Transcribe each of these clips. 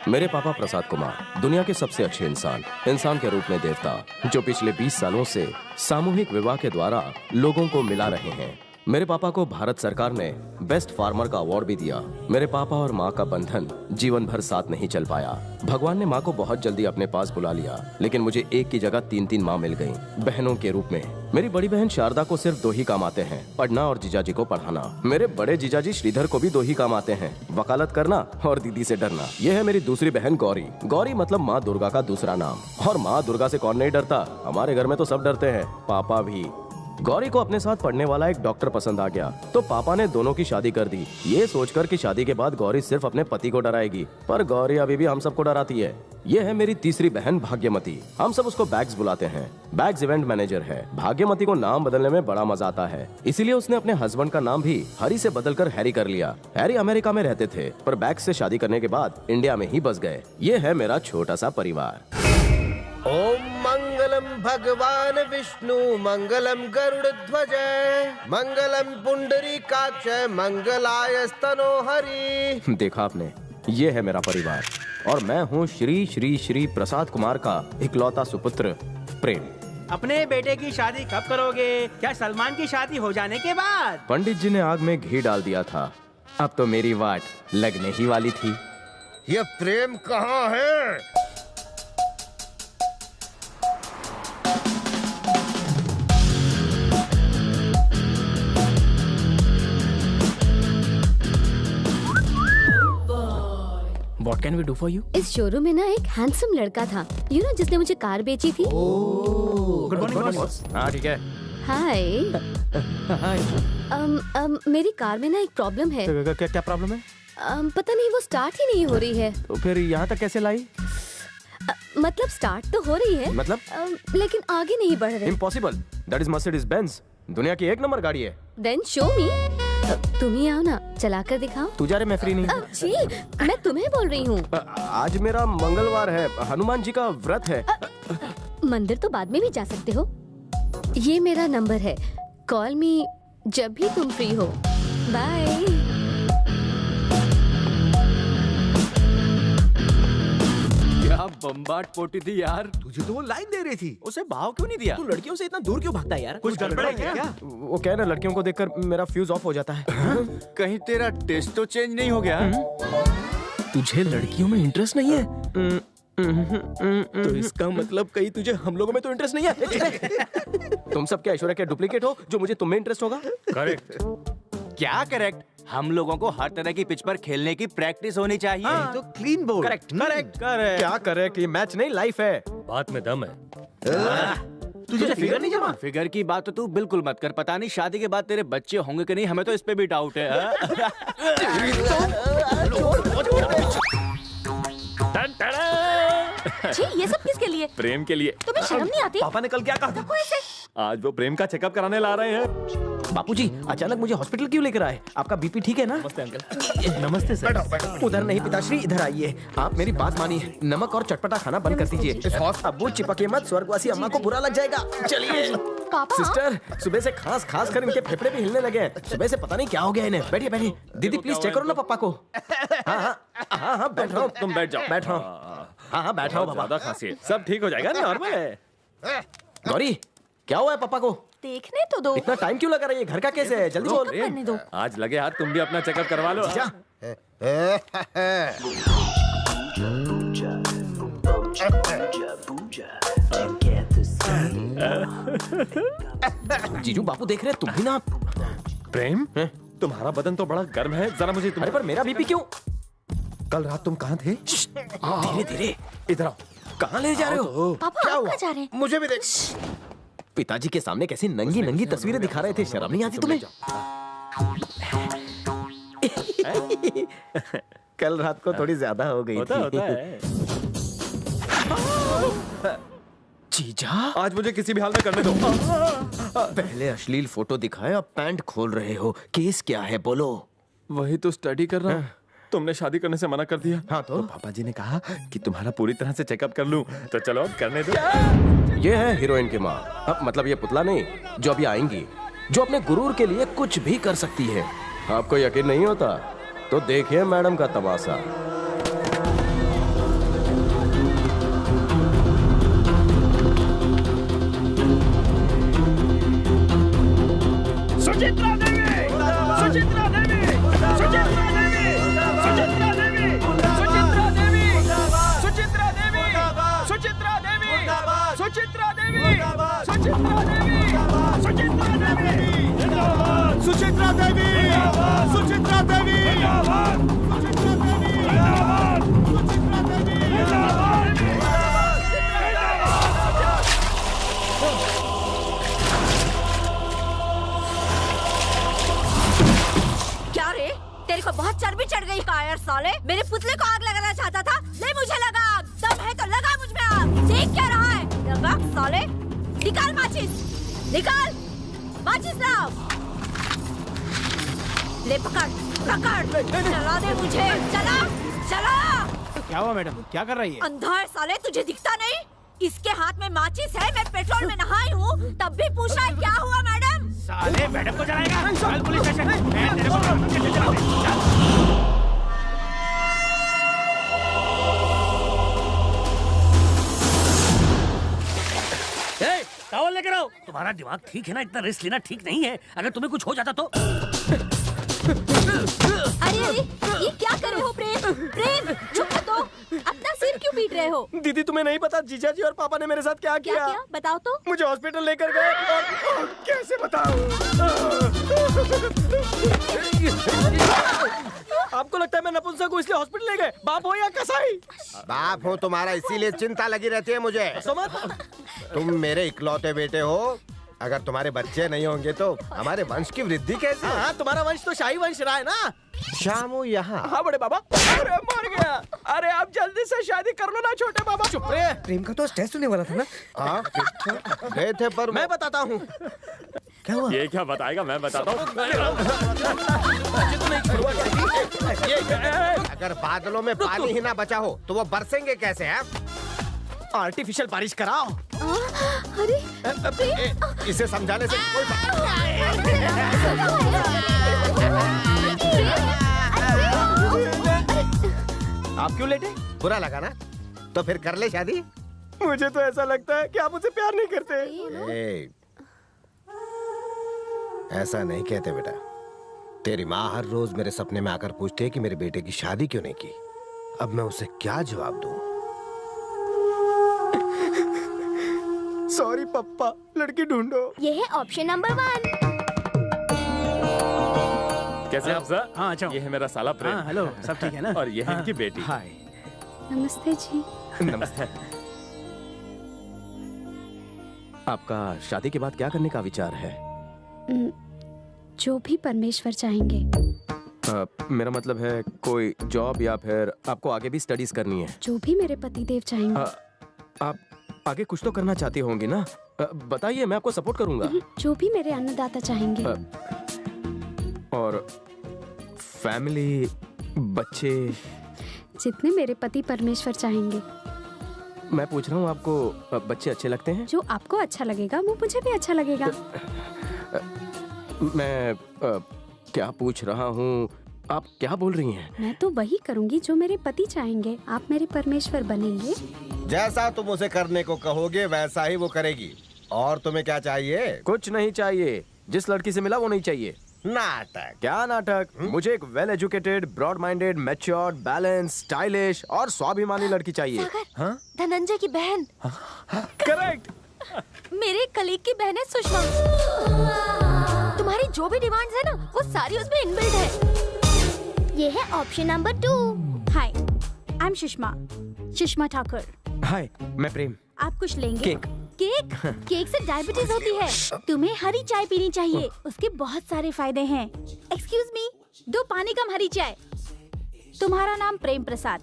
मेरे पापा प्रसाद कुमार दुनिया के सबसे अच्छे इंसान के रूप में देवता, जो पिछले 20 सालों से सामूहिक विवाह के द्वारा लोगों को मिला रहे हैं। मेरे पापा को भारत सरकार ने बेस्ट फार्मर का अवार्ड भी दिया। मेरे पापा और माँ का बंधन जीवन भर साथ नहीं चल पाया। भगवान ने माँ को बहुत जल्दी अपने पास बुला लिया, लेकिन मुझे एक की जगह 3-3 माँ मिल गईं, बहनों के रूप में। मेरी बड़ी बहन शारदा को सिर्फ 2 ही काम आते हैं, पढ़ना और जीजाजी को पढ़ाना। मेरे बड़े जीजाजी श्रीधर को भी 2 ही काम आते हैं, वकालत करना और दीदी से डरना। यह है मेरी दूसरी बहन गौरी। गौरी मतलब माँ दुर्गा का दूसरा नाम। और माँ दुर्गा से कौन नहीं डरता? हमारे घर में तो सब डरते हैं, पापा भी। गौरी को अपने साथ पढ़ने वाला एक डॉक्टर पसंद आ गया, तो पापा ने दोनों की शादी कर दी, ये सोचकर कि शादी के बाद गौरी सिर्फ अपने पति को डराएगी। पर गौरी अभी भी हम सबको डराती है। ये है मेरी तीसरी बहन भाग्यमती। हम सब उसको बैग्स बुलाते हैं। बैग्स इवेंट मैनेजर है। भाग्यमती को नाम बदलने में बड़ा मजा आता है, इसीलिए उसने अपने हस्बैंड का नाम भी हरी से बदलकर हैरी कर लिया। हैरी अमेरिका में रहते थे, पर बैग्स से शादी करने के बाद इंडिया में ही बस गए। ये है मेरा छोटा सा परिवार। ओम मंगलम भगवान विष्णु मंगलम गरुड़ध्वज मंगलम पुंडरीकाक्ष मंगलायस्तनो हरि। देखा आपने, ये है मेरा परिवार और मैं हूँ श्री श्री श्री प्रसाद कुमार का इकलौता सुपुत्र प्रेम। अपने बेटे की शादी कब करोगे? क्या सलमान की शादी हो जाने के बाद? पंडित जी ने आग में घी डाल दिया था, अब तो मेरी वाट लगने ही वाली थी। ये प्रेम कहाँ है? What can we do for you? इस शोरूम में ना एक हैंडसम लड़का था, जिसने मुझे कार बेची थी। Good morning boss. हाँ ठीक है। हाय। मेरी कार में ना एक प्रॉब्लम है। क्या प्रॉब्लम है? पता नहीं, वो स्टार्ट ही नहीं हो रही है। तो फिर यहाँ तक कैसे लाई? मतलब स्टार्ट तो हो रही है, मतलब लेकिन आगे नहीं बढ़ रही। Impossible. That is Mercedes Benz, दुनिया की 1 नंबर गाड़ी है। Then show me. तुम ही आओ ना, चला कर दिखाओ। तू जा रे, मैं फ्री नहीं। जी, मैं तुम्हें बोल रही हूँ। आज मेरा मंगलवार है, हनुमान जी का व्रत है। मंदिर तो बाद में भी जा सकते हो। ये मेरा नंबर है, कॉल मी जब भी तुम फ्री हो। बाय। बम्बाट पोटी थी यार। तुझे तो वो लाइन दे रही थी, उसे भाव क्यों नहीं दिया? तू लड़कियों से इतना दूर क्यों भागता है यार? कुछ गड़बड़ है क्या? वो क्या है ना, लड़कियों को देखकर मेरा फ्यूज ऑफ हो जाता है। कहीं तेरा टेस्ट तो चेंज नहीं हो गया? तुझे लड़कियों में इंटरेस्ट नहीं है? तो इसका मतलब कहीं तुझे हम लोगों में तो इंटरेस्ट नहीं है। तुम सब क्या ऐश्वर्या के डुप्लीकेट हो जो मुझे तुम में इंटरेस्ट होगा? करेक्ट। क्या करेक्ट? हम लोगों को हर तरह की पिच पर खेलने की प्रैक्टिस होनी चाहिए। हाँ, तो clean board. Correct correct correct. क्या करेक्ट? ये मैच नहीं, लाइफ है। बात में दम है। तुझे फिगर नहीं जमा? फिगर की बात तो तू बिल्कुल मत कर। पता नहीं शादी के बाद तेरे बच्चे होंगे कि नहीं, हमें तो इस पे भी डाउट है। जी, ये सब किसके लिए? प्रेम के लिए। तुम्हें शर्म नहीं आती? पापा ने कल क्या कहा था? आज वो प्रेम का चेकअप कराने ला रहे हैं। बापूजी, अचानक मुझे हॉस्पिटल क्यों लेकर आए? आपका बीपी ठीक है ना? नमस्ते अंकल। नमस्ते सर। उधर नहीं पिताश्री, इधर आइए। आप मेरी बात मानिए, नमक और चटपटा खाना बंद कर दीजिए। अब्बू चिपके मत, स्वर्गवासी अम्मा को बुरा लग जाएगा। चलिए। पापा। सिस्टर, सुबह से खास कर इनके फेफड़े भी हिलने लगे हैं। सुबह से पता नहीं क्या हो गया इन्हें। बैठिए बैठिए। दीदी प्लीज चेक करो ना पापा को। हाँ बैठ रहा हूँ। तुम बैठ जाओ। बैठ रहा हूँ। हाँ बैठ रहा हूँ बाबा। ज्यादा खांसी है, सब ठीक हो जाएगा, नॉर्मल है। गौरी, क्या हुआ है पापा को? देखने तो दो। इतना टाइम क्यों लगा रहा है? घर का केस है, जल्दी बोल। करने दो। आज लगे हाथ तुम भी अपना चेकअप करवा लो। जीजा। जीजू बापू देख रहे हैं, तुम भी ना। प्रेम, तुम्हारा बदन तो बड़ा गर्म है, जरा मुझे अरे पर मेरा बीपी क्यों? कल रात तुम कहाँ थे? धीरे धीरे। इधर आओ। कहाँ ले जा रहे हो? पापा, क्या आप हुआ? कहाँ जा रहे हैं? मुझे भी देख। पिताजी के सामने कैसी नंगी तस्वीरें दिखा रहे थे, शर्म नहीं आती तुम्हें? कल रात को थोड़ी ज्यादा हो गई होता थी। है। जीजा, आज मुझे किसी भी हाल में करने दो। पहले अश्लील फोटो दिखाए, अब पैंट खोल रहे हो। केस क्या है बोलो? वही तो स्टडी कर रहा हूँ। तुमने शादी करने से मना कर दिया। हाँ तो पापा जी ने कहा कि तुम्हारा पूरी तरह से चेकअप कर लूं, तो चलो अब करने दो। ये है हीरोइन की माँ। अब मतलब ये पुतला नहीं, जो अभी आएंगी, जो अपने गुरूर के लिए कुछ भी कर सकती है। आपको यकीन नहीं होता तो देखिए मैडम का तमाशा। सुचित्रा देवी, सुचित्रा देवी, सुचित्रा देवी, सुचित्रा देवी, सुचित्रा देवी, सुचित्रा देवी, सुचित्रा देवी, सुचित्रा देवी, सुचित्रा देवी, सुचित्रा देवी, सुचित्रा देवी, सुचित्रा देवी, क्या रे, तेरे को बहुत चर्बी चढ़ गई कायर साले। मेरे पुतले को आग लगाना चाहता था, ले मुझे लगा आग। दम है तो लगा मुझ में आग। देख क्या रहा है? लगा साले। निकाल माचिस, निकाल माचिस लाओ। ले पकड़ पकड़, चला दे मुझे, चला चला। क्या हुआ मैडम, क्या कर रही है? अंधा है साले, तुझे दिखता नहीं? इसके हाथ में माचिस है, मैं पेट्रोल में नहाई हूँ, तब भी पूछ रहा है क्या हुआ मैडम? साले मैडम को जलाएगा। चल पुलिस स्टेशन। मैं तेरे को चल। टॉवल लेकर आओ। तुम्हारा दिमाग ठीक है ना? इतना रिस्क लेना ठीक नहीं है। अगर तुम्हें कुछ हो जाता तो। अरे अरे, ये क्या कर रहे हो प्रेम? प्रेम चुप तो, अपना सिर क्यों पीट रहे हो? दीदी तुम्हें नहीं पता जीजा जी और पापा ने मेरे साथ क्या किया? क्या बताओ तो। मुझे हॉस्पिटल लेकर गए और कैसे बताऊं? आपको लगता है मैं नपुंसक हूँ इसलिए हॉस्पिटल ले गए? बाप हो या कसाई? बाप हो तुम्हारा, इसीलिए चिंता लगी रहती है मुझे। तुम मेरे इकलौते बेटे हो। अगर तुम्हारे बच्चे नहीं होंगे तो हमारे वंश की वृद्धि कैसे? हाँ, तुम्हारा वंश तो शाही वंश रहा है ना। शामू यहाँ। हाँ बड़े बाबा। अरे मर गया। अरे आप जल्दी से शादी कर लो ना छोटे बाबा। चुप रहे। प्रेम का तो टेस्ट होने वाला था ना। हाँ गए थे पर मैं बताता हूँ क्या हुआ? ये क्या बताएगा, मैं बताता हूँ। अगर बादलों में पानी ही ना बचा हो तो वो बरसेंगे कैसे हैं? आर्टिफिशियल बारिश कराओ। अरे इसे समझाने से कोई आप क्यों लेटे? बुरा लगा ना? तो फिर कर ले शादी। मुझे तो ऐसा लगता है कि आप मुझसे प्यार नहीं करते। ऐसा नहीं कहते बेटा। तेरी माँ हर रोज मेरे सपने में आकर पूछती है कि मेरे बेटे की शादी क्यों नहीं की। अब मैं उसे क्या जवाब दूं? सॉरी पप्पा, लड़की ढूंढो। ये है ऑप्शन नंबर 1। कैसे आप सर? हाँ अच्छा। ये है मेरा साला प्रेम। हाँ हेलो, सब ठीक है ना? और ये है इनकी बेटी। हाय। नमस्ते जी। नमस्ते। आपका शादी के बाद क्या करने का विचार है? जो भी परमेश्वर चाहेंगे। मेरा मतलब है कोई जॉब या फिर आपको आगे भी स्टडीज करनी है? जो भी मेरे पतिदेव चाहेंगे। आप आगे कुछ तो करना चाहती होंगी ना? बताइए, मैं आपको सपोर्ट करूंगा। जो भी मेरे अन्नदाता चाहेंगे। और फैमिली, बच्चे? जितने मेरे पति परमेश्वर चाहेंगे। मैं पूछ रहा हूँ, आपको बच्चे अच्छे लगते हैं? जो आपको अच्छा लगेगा वो मुझे भी अच्छा लगेगा। मैं क्या पूछ रहा हूँ, आप क्या बोल रही हैं? मैं तो वही करूँगी जो मेरे पति चाहेंगे। आप मेरे परमेश्वर बनेंगे। जैसा तुम उसे करने को कहोगे वैसा ही वो करेगी। और तुम्हें क्या चाहिए? कुछ नहीं चाहिए। जिस लड़की से मिला वो नहीं चाहिए। नाटक? क्या नाटक? मुझे एक well educated, broad minded, matured, balance, stylish और स्वाभिमानी लड़की चाहिए। हाँ? धनंजय की बहन। करेक्ट। मेरे कलीग की बहन है सुषमा। तुम्हारी जो भी डिमांड्स है ना, वो सारी उसमें इनबिल्ट है। ये है option number 2। Hi, I am Sushma Thakur. Hi, मैं प्रेम। आप कुछ लेंगे? केक। केक? केक से डायबिटीज होती है। तुम्हें हरी चाय पीनी चाहिए, उसके बहुत सारे फायदे हैं। एक्सक्यूज मी, 2 पानी कम हरी चाय। तुम्हारा नाम प्रेम प्रसाद,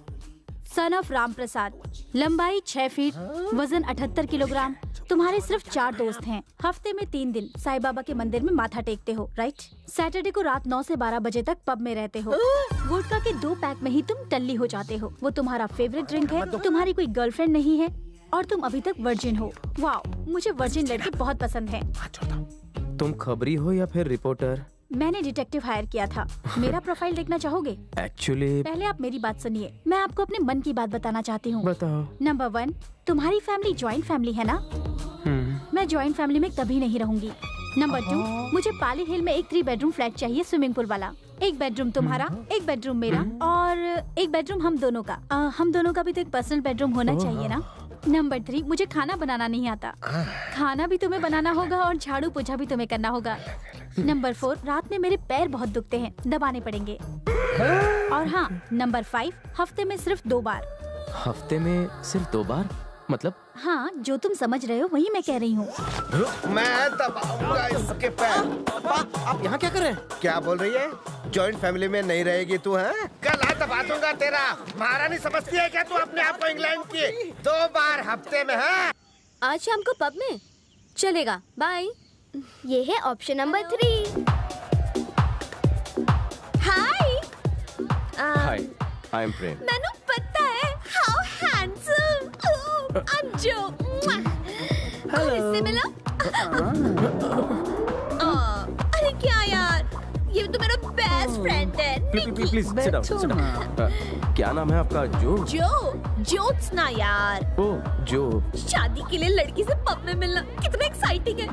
सन ऑफ राम प्रसाद, लंबाई 6 फीट, वजन 78 किलोग्राम। तुम्हारे सिर्फ 4 दोस्त हैं। हफ्ते में 3 दिन साईं बाबा के मंदिर में माथा टेकते हो, राइट? सैटरडे को रात 9 से 12 बजे तक पब में रहते हो। वोडका के 2 पैक में ही तुम टल्ली हो जाते हो। वो तुम्हारा फेवरेट ड्रिंक है। तुम्हारी कोई गर्लफ्रेंड नहीं है और तुम अभी तक वर्जिन हो। वाओ, मुझे वर्जिन लड़के बहुत पसंद हैं। तुम खबरी हो या फिर रिपोर्टर? मैंने डिटेक्टिव हायर किया था। मेरा प्रोफाइल देखना चाहोगे? एक्चुअली पहले आप मेरी बात सुनिए। मैं आपको अपने मन की बात बताना चाहती हूँ। बताओ। नंबर 1, तुम्हारी फैमिली ज्वाइंट फैमिली है ना? मैं ज्वाइंट फैमिली में कभी नहीं रहूंगी। नंबर 2, मुझे पाली हिल में एक 3 बेडरूम फ्लैट चाहिए, स्विमिंग पूल वाला। एक बेडरूम तुम्हारा, एक बेडरूम मेरा और एक बेडरूम हम दोनों का। हम दोनों का भी तो एक पर्सनल बेडरूम होना चाहिए ना। नंबर 3, मुझे खाना बनाना नहीं आता। खाना भी तुम्हें बनाना होगा और झाड़ू पोछा भी तुम्हें करना होगा। नंबर 4, रात में मेरे पैर बहुत दुखते हैं, दबाने पड़ेंगे। और हाँ, नंबर 5, हफ्ते में सिर्फ 2 बार। हफ्ते में सिर्फ 2 बार मतलब? हाँ, जो तुम समझ रहे हो वही मैं कह रही हूँ। मैं दबाऊंगा इसके पैर। आप यहाँ क्या कर रहे हैं? क्या बोल रही है? जॉइंट फैमिली में नहीं रहेगी तू है? कल दबा दूंगा तेरा। महारानी समझती है क्या तू अपने आप को इंग्लैंड की? 2 बार हफ्ते में है। आज शाम को पब में चलेगा। बाय। ये है option number 3। Hi. Hi, I am Prem. मैंने पता है। How handsome. आई एम जो। और इससे मिला? अरे क्या यार, ये तो मेरा बेस्ट फ्रेंड है। Please sit down. क्या नाम है आपका? जो ज्योत्सना यार। ओह जो। शादी के लिए लड़की से पब में मिलना कितना एक्साइटिंग है।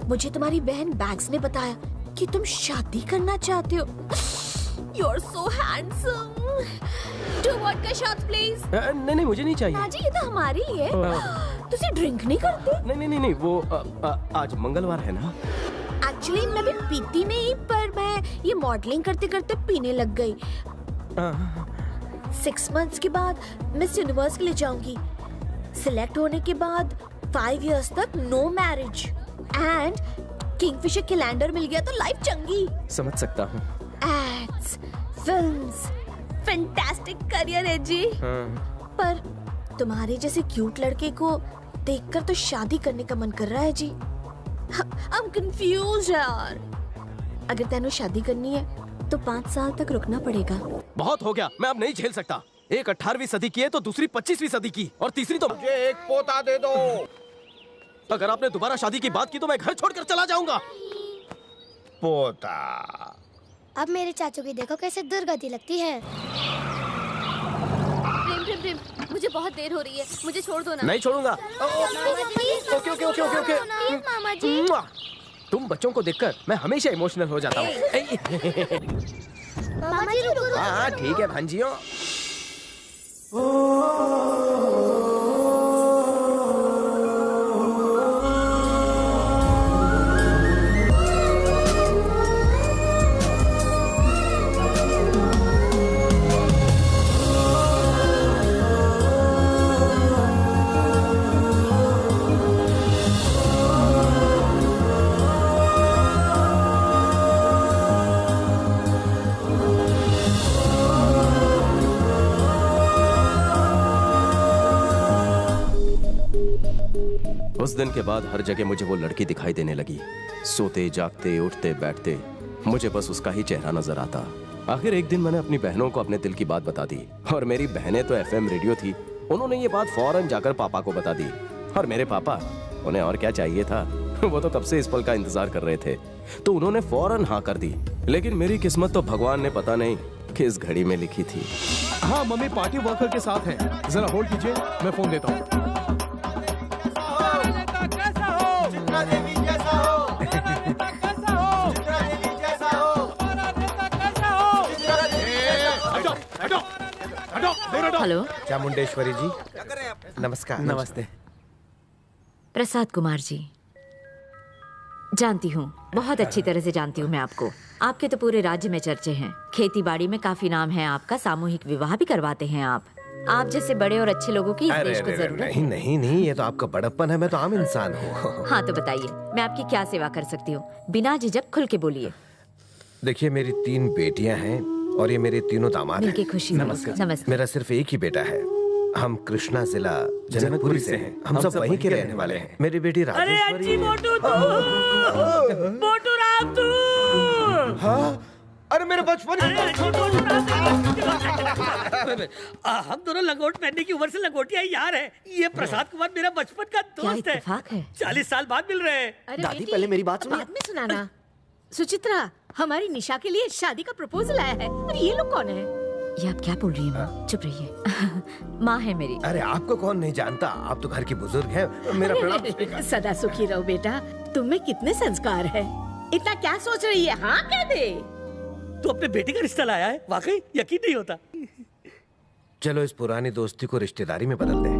मुझे तुम्हारी बहन बैग्स ने बताया कि तुम शादी करना चाहते हो। You're so handsome. 2 vodka shots please. नहीं मुझे नहीं चाहिए। जी ये तो हमारे लिए। तुसी ड्रिंक नहीं करते? नहीं वो आज मंगलवार है ना। एक्चुअली मैं भी पीती नहीं, पर मैं ये मॉडलिंग करते करते पीने लग गई। 6 months के बाद मिस यूनिवर्स के लिए जाऊंगी। सिलेक्ट होने के बाद 5 years तक no marriage and Kingfisher calendar मिल गया तो लाइफ चंगी। समझ सकता हूँ। एड्स, फिल्म्स, फैंटास्टिक करियर है जी। पर तुम्हारे जैसे क्यूट लड़के को देखकर तो शादी करने का मन कर रहा है जी। I'm confused यार। अगर तेनू शादी करनी है तो 5 साल तक रुकना पड़ेगा। बहुत हो गया, मैं अब नहीं झेल सकता। एक 18वीं सदी की है तो दूसरी 25वीं सदी की और तीसरी तो मुझे एक पोता दे दो। अगर आपने दोबारा शादी की बात की तो मैं घर छोड़कर चला जाऊंगा। पोता। अब मेरे चाचू की देखो कैसे दुर्गति लगती है। प्रेम, मुझे बहुत देर हो रही है, मुझे छोड़ दो ना। नहीं छोड़ूंगा। ओके। मामा जी। तुम बच्चों को देखकर मैं हमेशा इमोशनल हो जाता हूँ। मामा जी रुको। हाँ ठीक है भांजियों। उस दिन के बाद हर जगह मुझे वो लड़की दिखाई देने लगी। सोते जागते उठते बैठते मुझे बस उसका ही चेहरा नजर आता। आखिर एक दिन मैंने अपनी बहनों को अपने दिल की बात बता दी और मेरी बहनें तो FM रेडियो थी। उन्होंने ये बात फौरन जाकर पापा को बता दी और मेरे पापा, उन्हें और क्या चाहिए था, वो तो कब से इस पल का इंतजार कर रहे थे, तो उन्होंने फौरन हाँ कर दी। लेकिन मेरी किस्मत तो भगवान ने पता नहीं किस घड़ी में लिखी थी। हाँ मम्मी पार्टी वर्कर के साथ है, जरा होल्ड कीजिए, मैं फोन देता हूँ। हेलो चामुंडेश्वरी जी, नमस्कार। नमस्ते। प्रसाद कुमार जी, जानती हूँ, बहुत अच्छी तरह से जानती हूँ मैं आपको। आपके तो पूरे राज्य में चर्चे हैं, खेती बाड़ी में काफी नाम है आपका, सामूहिक विवाह भी करवाते हैं आप जैसे बड़े और अच्छे लोगों की इस देश को जरूरत है। नहीं, ये तो आपका बड़प्पन है, मैं तो आम इंसान हूँ। हाँ तो बताइए, मैं आपकी क्या सेवा कर सकती हूँ? बिना झिझक खुल के बोलिए। देखिए, मेरी 3 बेटियां हैं और ये मेरे तीनों दामाद हैं। मिलके खुशी। नमस्कार। मेरा सिर्फ एक ही बेटा है। हम कृष्णा जिला जनकपुरी से हैं। हम सब वहीं के रहने वाले हैं। मेरी बेटी राजेश्वरी। मोटू राम तू। हाँ, अरे मेरे बचपन। हम दोनों लंगोट पहनने की उम्र से लंगोटिया यार है। ये प्रसाद कुमार मेरा बचपन का दोस्त है। 40 साल बाद मिल रहे हैं। दादी पहले मेरी बात सुनिए। बाद में सुनाना। सुचित्रा, हमारी निशा के लिए शादी का प्रपोजल आया है और ये लोग कौन है? ये आप क्या बोल रही हैं माँ? चुप रहिए। माँ है मेरी। अरे आपको कौन नहीं जानता, आप तो घर की बुजुर्ग हैं। मेरा प्रणाम। सदा सुखी रहो बेटा। तुम में कितने संस्कार है, इतना क्या सोच रही है? हाँ कह दे। तू अपने बेटे का रिश्ता लाया है, वाकई यकीन नहीं होता। चलो इस पुरानी दोस्ती को रिश्तेदारी में बदल दें।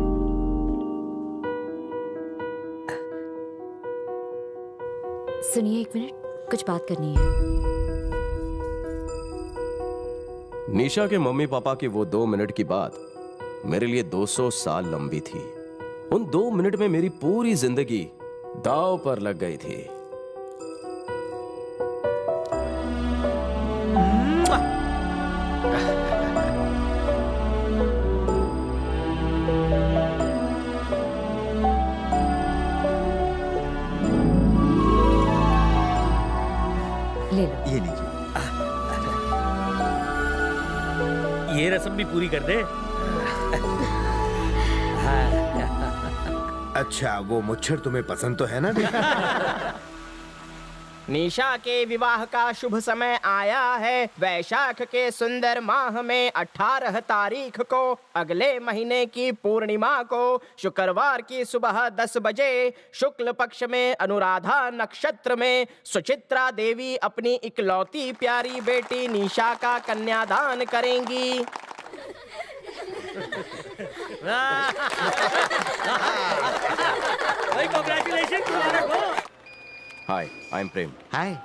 सुनिए एक मिनट, कुछ बात करनी है। निशा के मम्मी पापा की वो 2 मिनट की बात मेरे लिए 200 साल लंबी थी। उन 2 मिनट में मेरी पूरी जिंदगी दांव पर लग गई थी। ले लो। ये लीजिए। ये रस्म भी पूरी कर दे। अच्छा, वो मुच्छर तुम्हें पसंद तो है ना? निशा के विवाह का शुभ समय आया है। वैशाख के सुंदर माह में 18 तारीख को अगले महीने की पूर्णिमा को शुक्रवार की सुबह 10 बजे शुक्ल पक्ष में अनुराधा नक्षत्र में सुचित्रा देवी अपनी इकलौती प्यारी बेटी निशा का कन्यादान करेंगी। हाय, आई एम प्रेम। हाय।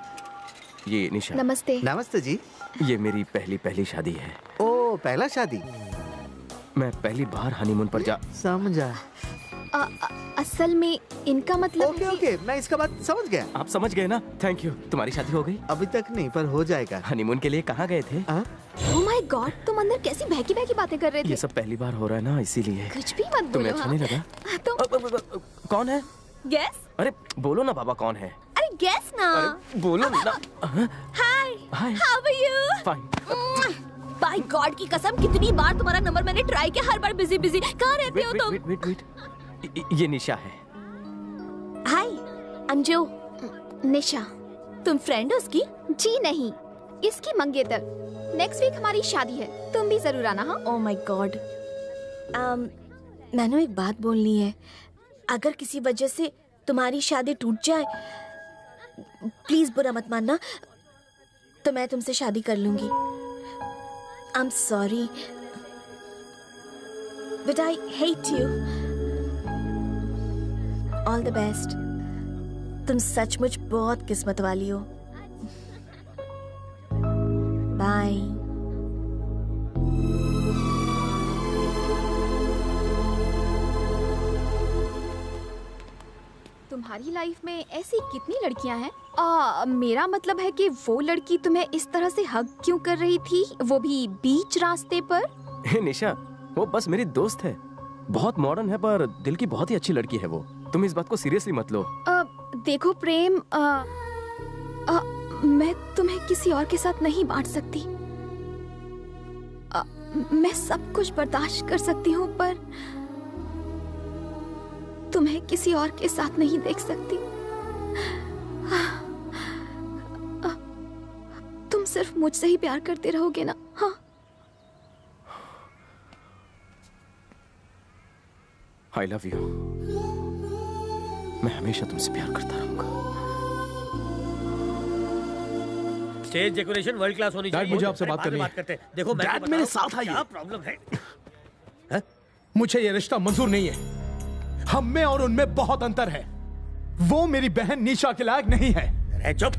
ये निशा। नमस्ते। नमस्ते जी। ये मेरी पहली शादी है। ओ, पहला शादी। मैं पहली बार हनीमून पर जा। समझा। असल में इनका मतलब ओके ओके, मैं इसका बात समझ गया। आप समझ गए ना? Thank you. तुम्हारी शादी हो गई? अभी तक नहीं, पर हो जाएगा। हनीमून के लिए कहाँ गए थे? ओह माय गॉड, तुम अंदर कैसी बहकी बहकी बातें कर रहे थे? ये सब पहली बार हो रहा है ना, इसीलिए। कुछ भी मत बोलो। तुम्हें अच्छा नहीं लगा? तुम कौन है? गेस? अरे बोलो ना बाबा, कौन है? अरे गेस ना। अरे बोलो ना। Hi, how are you? Fine. By God की कसम, कितनी बार तुम्हारा नंबर मैंने ट्राई किया, हर बार बिजी बिजी। कहाँ रहते हो तुम? वेट। ये निशा है। हाय अंजू। निशा, तुम फ्रेंड हो उसकी? जी नहीं, इसकी मंगेतर। नेक्स्ट वीक हमारी शादी है, तुम भी जरूर आना। हाँ। Oh my God. मैंने एक बात बोलनी है। अगर किसी वजह से तुम्हारी शादी टूट जाए, प्लीज बुरा मत मानना, तो मैं तुमसे शादी कर लूंगी। I am sorry but I hate you. All the best. तुम सचमुच बहुत किस्मत वाली हो। बाय। तुम्हारी लाइफ में ऐसी कितनी लड़कियां हैं? मेरा मतलब है कि वो लड़की तुम्हें इस तरह से हग क्यों कर रही थी, वो भी बीच रास्ते पर? निशा, वो बस मेरी दोस्त है। बहुत मॉडर्न है, पर दिल की बहुत ही अच्छी लड़की है वो। तुम इस बात को सीरियसली मत लो। देखो प्रेम, मैं तुम्हें किसी और के साथ नहीं बांट सकती। मैं सब कुछ बर्दाश्त कर सकती हूँ, पर तुम्हें किसी और के साथ नहीं देख सकती। तुम सिर्फ मुझसे ही प्यार करते रहोगे ना? हाँ। I love you। मैं हमेशा तुमसे प्यार करता रहूंगा। स्टेज डेकोरेशन वर्ल्ड क्लास होनी चाहिए। मुझे आपसे बात करनी है। देखो डैड, मेरे साथ आइए। क्या प्रॉब्लम है? मुझे ये रिश्ता मंजूर नहीं है। हम में और उनमें बहुत अंतर है। वो मेरी बहन निशा के लायक नहीं है। अरे चुप।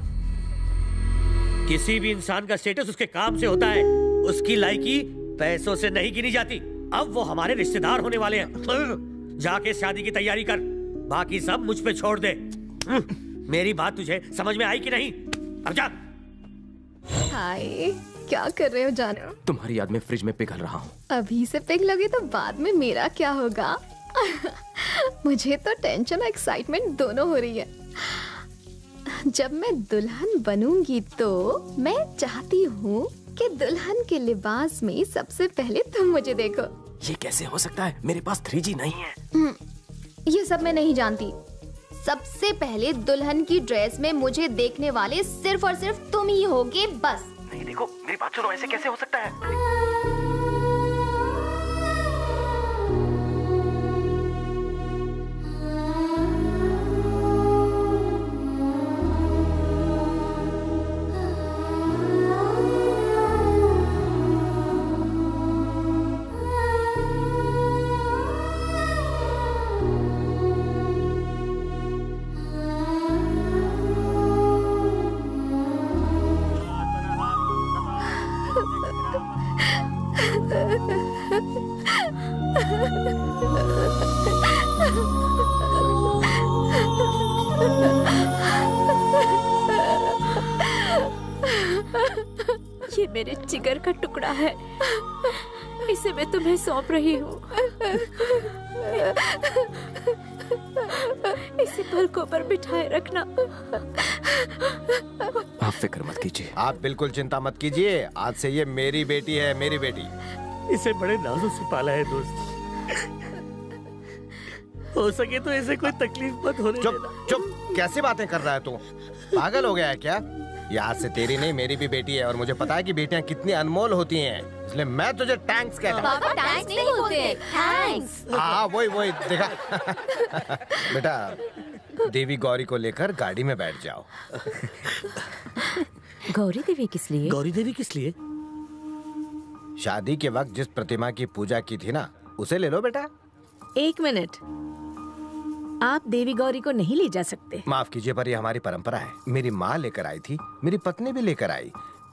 किसी भी इंसान का स्टेटस उसके काम से होता है, उसकी लायकी पैसों से नहीं गिनी जाती। अब वो हमारे रिश्तेदार होने वाले हैं। जाके शादी की तैयारी कर, बाकी सब मुझ पे छोड़ दे। मेरी बात तुझे समझ में आई कि नहीं? अब जा। हाय, क्या कर रहे हो जान? तुम्हारी याद में फ्रिज में पिघल रहा हूँ। अभी से पिघलोगे तो बाद में मेरा क्या होगा? मुझे तो टेंशन और एक्साइटमेंट दोनों हो रही है। जब मैं दुल्हन बनूंगी तो मैं चाहती हूँ कि दुल्हन के लिबास में सबसे पहले तुम मुझे देखो। ये कैसे हो सकता है? मेरे पास 3G नहीं है। ये सब मैं नहीं जानती। सबसे पहले दुल्हन की ड्रेस में मुझे देखने वाले सिर्फ और सिर्फ तुम ही होगे, बस। नहीं, देखो मेरी बात सुनो, ऐसे कैसे हो सकता है? ये मेरे जिगर का टुकड़ा है, इसे मैं तुम्हें सौंप रही हूँ। इसे पलकों पर बिठाए रखना। आप फिक्र मत कीजिए। आप बिल्कुल चिंता मत कीजिए, आज से ये मेरी बेटी है, मेरी बेटी। इसे बड़े नाजों से पाला है दोस्त। हो सके तो इसे कोई तकलीफ मत होने देना। चुप चुप, कैसी बातें कर रहा है तू? पागल हो गया है क्या? ये आज से तेरी नहीं मेरी भी बेटी है, और मुझे पता है कि बेटियां कितनी अनमोल होती हैं, इसलिए मैं तुझे टैंक्स कहता हूँ। बाबा टैंक्स नहीं बोलते, थैंक्स। हाँ वही देखा। बेटा, देवी गौरी को लेकर गाड़ी में बैठ जाओ। गौरी देवी किस लिए? गौरी देवी किस लिए? शादी के वक्त जिस प्रतिमा की पूजा की थी ना, उसे ले लो बेटा। 1 मिनट, आप देवी गौरी को नहीं ले जा सकते। माफ कीजिए, पर ये हमारी परंपरा है। मेरी माँ लेकर आई थी, मेरी पत्नी भी लेकर आई।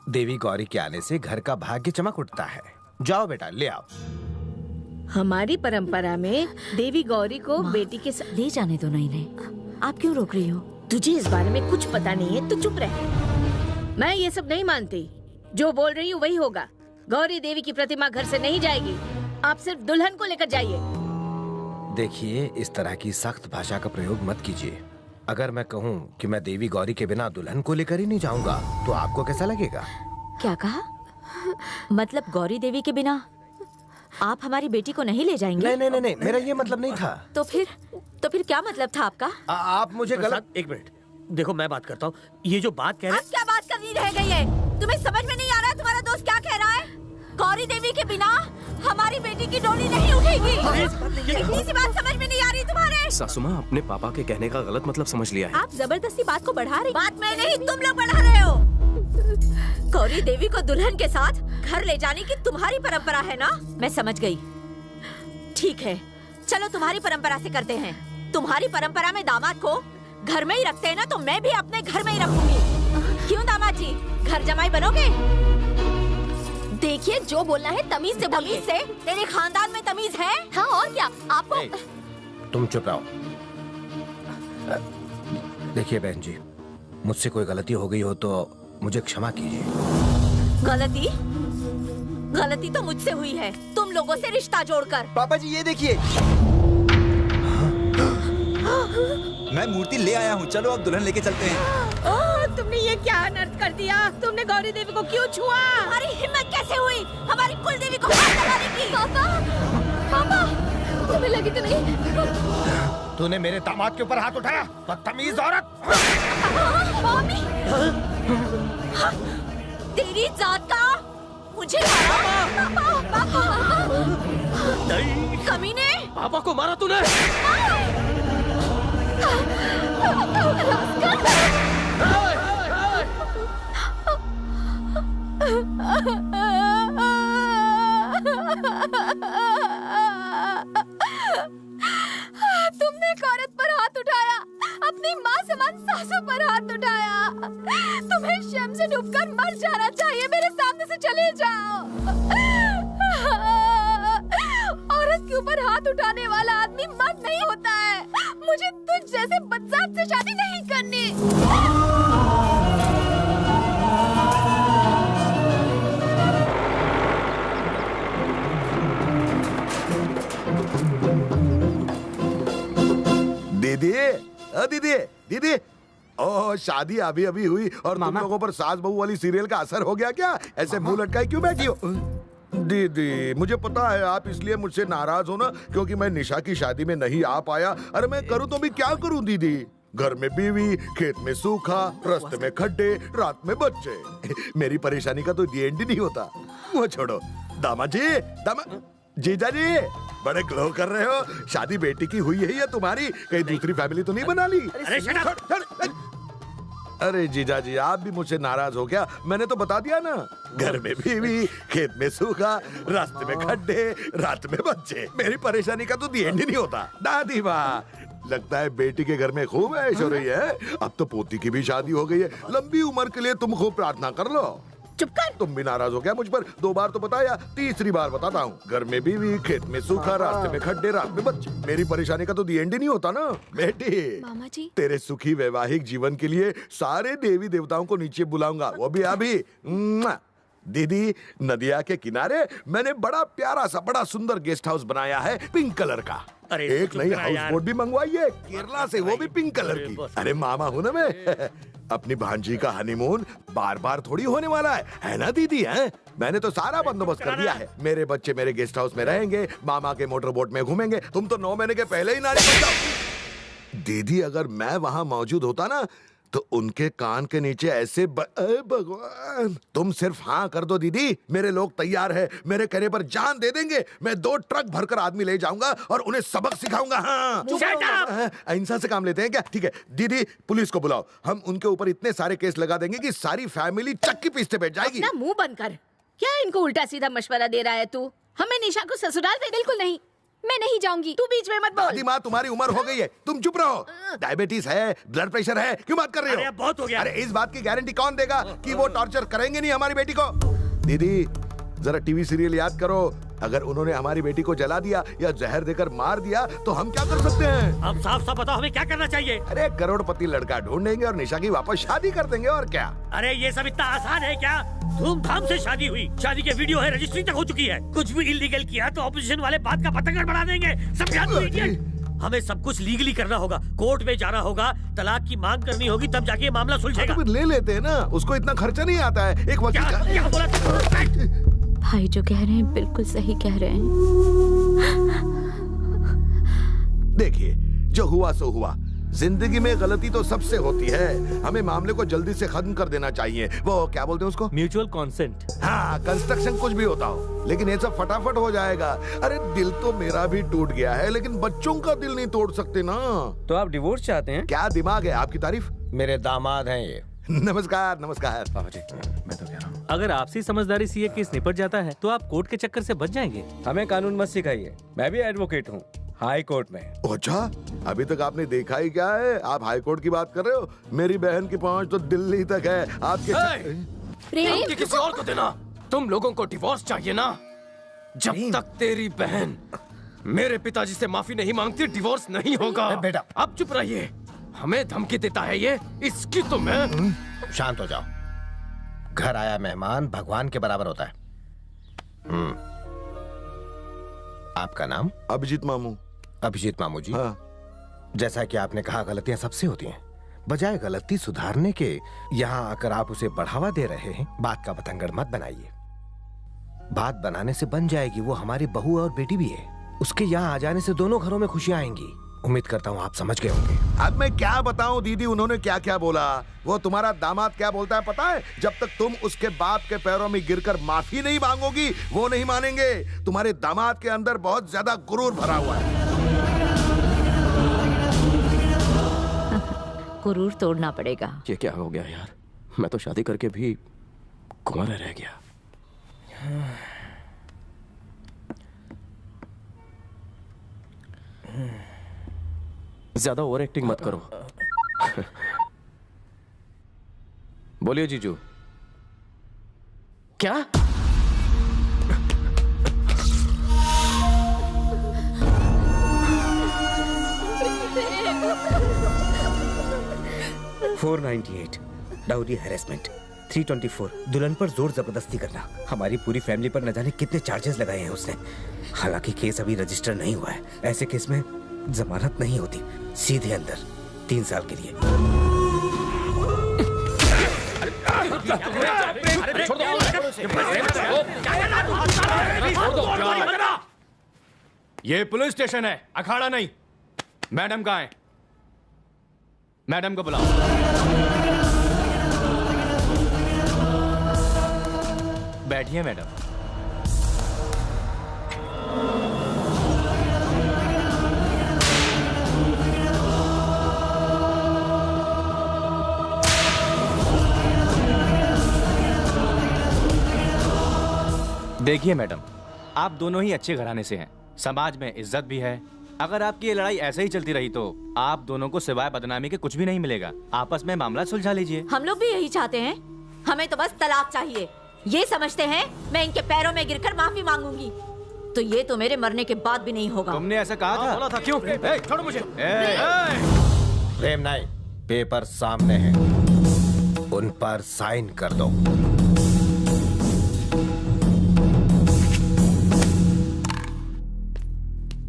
देवी गौरी के आने से घर का भाग्य चमक उठता है। जाओ बेटा, ले आओ। हमारी परंपरा में देवी गौरी को बेटी के साथ ले जाने दो ना इन्हें। आप क्यों रोक रही हो? तुझे इस बारे में कुछ पता नहीं है, तू चुप रह। मैं ये सब नहीं मानती, जो बोल रही हूँ वही होगा। गौरी देवी की प्रतिमा घर से नहीं जाएगी, आप सिर्फ दुल्हन को लेकर जाइए। देखिए, इस तरह की सख्त भाषा का प्रयोग मत कीजिए। अगर मैं कहूँ कि मैं देवी गौरी के बिना दुल्हन को लेकर ही नहीं जाऊंगा, तो आपको कैसा लगेगा? क्या कहा? मतलब गौरी देवी के बिना आप हमारी बेटी को नहीं ले जाएंगे? नहीं, मेरा ये मतलब नहीं था। तो फिर क्या मतलब था आपका? आप मुझे गलत। एक मिनट, देखो मैं बात करता हूँ। ये जो बात कह रहे हैं, क्या बात करनी रह गई है? तुम्हें समझ में नहीं आ रहा तुम्हारा दोस्त क्या कह रहा है? गौरी देवी के बिना हमारी बेटी की डोली नहीं उठेगी। इतनी सी बात समझ में नहीं आ रही तुम्हारे? सासू माँ, अपने पापा के कहने का गलत मतलब समझ लिया है। आप जबरदस्ती बात को बढ़ा रही। बात मैं नहीं, तुम लोग बढ़ा रहे हो। गौरी देवी को दुल्हन के साथ घर ले जाने की तुम्हारी परंपरा है ना? मैं समझ गई। ठीक है, चलो तुम्हारी परंपरा से करते हैं। तुम्हारी परंपरा में दामाद को घर में ही रखते हैं ना, तो मैं भी अपने घर में ही रखूंगी। क्यों दामाद जी, घर जमाई बनोगे? देखिए, जो बोलना है तमीज से बोलिए। से तेरे खानदान में तमीज है? हाँ और क्या? आपको तुम चुप रहो। देखिए बहन जी, मुझसे कोई गलती हो गई हो तो मुझे क्षमा कीजिए। गलती तो मुझसे हुई है, तुम लोगों से रिश्ता जोड़कर। पापा जी ये देखिए, मैं मूर्ति ले आया हूँ। चलो अब दुल्हन लेके चलते हैं। ओह, तुमने ये क्या अनर्थ कर दिया? तुमने गौरी देवी को क्यों छुआ? हमारी हिम्मत कैसे हुई हमारी कुल देवी को हाथ लगाने की? पापा, तुम्हें लगी तो नहीं? तूने मेरे दामाद के ऊपर हाथ उठाया, बदतमीज औरत! मम्मी, तेरी जात का मुझे कमीने! पापा को मारा तूने? तुमने एक औरत पर हाथ उठाया, अपनी माँ समान सासू पर हाथ उठाया। तुम्हें शर्म से डूबकर मर जाना चाहिए। मेरे सामने से चले जाओ। औरत के ऊपर हाथ उठाने वाला आदमी मर्द नहीं होता है। मुझे तुझ जैसे बदजात से शादी नहीं करनी। दीदी, ओह शादी अभी अभी हुई और तुम लोगों पर सास बहू वाली सीरियल का असर हो गया क्या? ऐसे मुंह लटकाए क्यों बैठी हो? दीदी, मुझे पता है आप इसलिए मुझसे नाराज हो ना, क्योंकि मैं निशा की शादी में नहीं आ पाया। अरे मैं करूँ तो भी क्या करूँ दीदी? घर में बीवी, खेत में सूखा, रास्ते में खड्डे, रात में बच्चे। मेरी परेशानी का तो एंड नहीं होता। वो छोड़ो, दामाद जी, जीजा जी, बड़े ग्लो कर रहे हो। शादी बेटी की हुई है या तुम्हारी? कहीं दूसरी फैमिली तो नहीं बना ली? अरे जीजा जी, आप भी मुझसे नाराज हो क्या? मैंने तो बता दिया ना, घर में बीवी, खेत में सूखा, रास्ते में खड्डे, रात में बच्चे। मेरी परेशानी का तो एंड ही नहीं होता। दादी माँ, लगता है बेटी के घर में खूब ऐश हो रही है। अब तो पोती की भी शादी हो गई है। लंबी उम्र के लिए तुम खूब प्रार्थना कर लो। चुप कर। तुम भी नाराज हो गया मुझ पर? 2 बार तो बताया, तीसरी बार बताता हूँ। घर में बीवी, खेत में सूखा, रास्ते में खड्डे, रात में बच्चे। मेरी परेशानी का तो दी एंड ही नहीं होता ना बेटी। मामा जी, तेरे सुखी वैवाहिक जीवन के लिए सारे देवी देवताओं को नीचे बुलाऊंगा, वो भी अभी। दीदी, नदिया के किनारे मैंने बड़ा प्यारा सा बड़ा सुंदर गेस्ट हाउस बनाया है, पिंक कलर का। अरे एक नई हाउस बोट भी मंगवाई है केरला से, वो भी पिंक कलर की। अरे मामा हूं ना मैं। अपनी भांजी का हनीमून बार बार थोड़ी होने वाला है ना दीदी? है, मैंने तो सारा बंदोबस्त कर दिया है। मेरे बच्चे मेरे गेस्ट हाउस में रहेंगे, मामा के मोटर बोट में घूमेंगे। तुम तो 9 महीने के पहले ही नारी बन जाओ। दीदी, अगर मैं वहां मौजूद होता ना तो उनके कान के नीचे ऐसे भगवान। तुम सिर्फ हाँ कर दो दीदी, मेरे लोग तैयार है, मेरे कहने पर जान दे देंगे। मैं 2 ट्रक भरकर आदमी ले जाऊंगा और उन्हें सबक सिखाऊंगा। हाँ, अहिंसा से काम लेते हैं क्या? ठीक है दीदी, पुलिस को बुलाओ। हम उनके ऊपर इतने सारे केस लगा देंगे कि सारी फैमिली चक्की पीसते बैठ जाएगी। अपना मुंह बंद कर। क्या इनको उल्टा सीधा मशवरा दे रहा है तू? हमें निशा को ससुराल भेज। बिल्कुल नहीं, मैं नहीं जाऊंगी। तू बीच में मत बोल। दादी माँ, तुम्हारी उम्र हो गई है, तुम चुप रहो। डायबिटीज है, ब्लड प्रेशर है, क्यों बात कर रहे हो? अरे बहुत हो गया। अरे इस बात की गारंटी कौन देगा कि वो टॉर्चर करेंगे नहीं हमारी बेटी को? दीदी, जरा टीवी सीरियल याद करो। अगर उन्होंने हमारी बेटी को जला दिया या जहर देकर मार दिया तो हम क्या कर सकते हैं? अब साफ साफ बताओ, हमें क्या करना चाहिए? अरे करोड़पति लड़का ढूंढेंगे और निशा की वापस शादी कर देंगे, और क्या। अरे ये सब इतना आसान है क्या? धूमधाम से शादी हुई, शादी के वीडियो है, रजिस्ट्री तक हो चुकी है। कुछ भी इलीगल किया तो ऑपोजिशन वाले बात का पतंगड़ बढ़ा देंगे। समझा तू इडियट? हमें सब कुछ लीगली करना होगा, कोर्ट में जाना होगा, तलाक की मांग करनी होगी, तब जाके ये मामला सुलझेगा। तो फिर ले लेते हैं ना, उसको इतना खर्चा नहीं आता है। एक वकील का... क्या बोला? भाई जो कह रहे हैं बिल्कुल सही कह रहे हैं। देखिए, जो हुआ सो हुआ। जिंदगी में गलती तो सबसे होती है। हमें मामले को जल्दी से खत्म कर देना चाहिए। वो क्या बोलते हैं उसको? Mutual consent. हाँ, कंस्ट्रक्शन कुछ भी होता हो, लेकिन ये सब फटाफट हो जाएगा। अरे दिल तो मेरा भी टूट गया है, लेकिन बच्चों का दिल नहीं तोड़ सकते ना। तो आप डिवोर्स चाहते हैं? क्या दिमाग है आपकी तारीफ? मेरे दामाद हैं ये। नमस्कार नमस्कार। बाबा जी, मैं तो कह रहा हूँ, अगर आपसी समझदारी से ये केस निपट जाता है तो आप कोर्ट के चक्कर से बच जाएंगे। हमें कानून मत सिखाइए, मैं भी एडवोकेट हूँ हाई कोर्ट में। अच्छा, अभी तक आपने देखा ही क्या है? आप हाई कोर्ट की बात कर रहे हो? मेरी बहन की पहुंच तो दिल्ली तक है। आपके प्रेम किसी और को देना। तुम लोगों को डिवोर्स चाहिए ना? जब तक तेरी बहन मेरे पिताजी से माफी नहीं मांगती, डिवोर्स नहीं होगा। बेटा, अब चुप रहिए। हमें धमकी देता है ये, इसकी तो मैं... शांत हो जाओ। घर आया मेहमान भगवान के बराबर होता है। आपका नाम? अभिजीत मामू। अभिजीत मामू जी। हाँ। जैसा कि आपने कहा, गलतियां सबसे होती हैं। बजाय गलती सुधारने के यहाँ आकर आप उसे बढ़ावा दे रहे हैं। बात का बतंगड़ मत बनाइए। बात बनाने से बन जाएगी। वो हमारी बहू और बेटी भी है। उसके यहाँ आ जाने से दोनों घरों में खुशियां आएंगी। उम्मीद करता हूँ आप समझ गए होंगे। अब मैं क्या बताऊं दीदी, उन्होंने क्या क्या बोला। वो तुम्हारा दामाद क्या बोलता है पता है? जब तक तुम उसके बाप के पैरों में गिरकर माफी नहीं मांगोगी, वो नहीं मानेंगे। तुम्हारे दामाद के अंदर बहुत ज्यादा गुरूर भरा हुआ है। गुरूर तोड़ना पड़ेगा। ये क्या हो गया यार? मैं तो शादी करके भी कुंवारा रह गया। ज्यादा ओवर एक्टिंग मत करो। बोलिए जीजू। क्या? $498 डाउरी हैरेसमेंट, 324 दुल्हन पर जोर जबरदस्ती करना। हमारी पूरी फैमिली पर न जाने कितने चार्जेस लगाए हैं उसने। हालांकि केस अभी रजिस्टर नहीं हुआ है। ऐसे केस में जमानत नहीं होती, सीधे अंदर 3 साल के लिए। ये पुलिस स्टेशन है, अखाड़ा नहीं। मैडम कहाँ है? मैडम को बुलाओ। बैठिए मैडम। देखिए मैडम, आप दोनों ही अच्छे घराने से हैं, समाज में इज्जत भी है। अगर आपकी ये लड़ाई ऐसे ही चलती रही तो आप दोनों को सिवाय बदनामी के कुछ भी नहीं मिलेगा। आपस में मामला सुलझा लीजिए। हम लोग भी यही चाहते हैं। हमें तो बस तलाक चाहिए। ये समझते हैं मैं इनके पैरों में गिरकर माफी मांगूंगी, तो ये तो मेरे मरने के बाद भी नहीं होगा। तुमने ऐसा कहा था? बोला था क्यों? छोड़ो मुझे। प्रेम नाई, पेपर सामने हैं, उन पर साइन कर दो।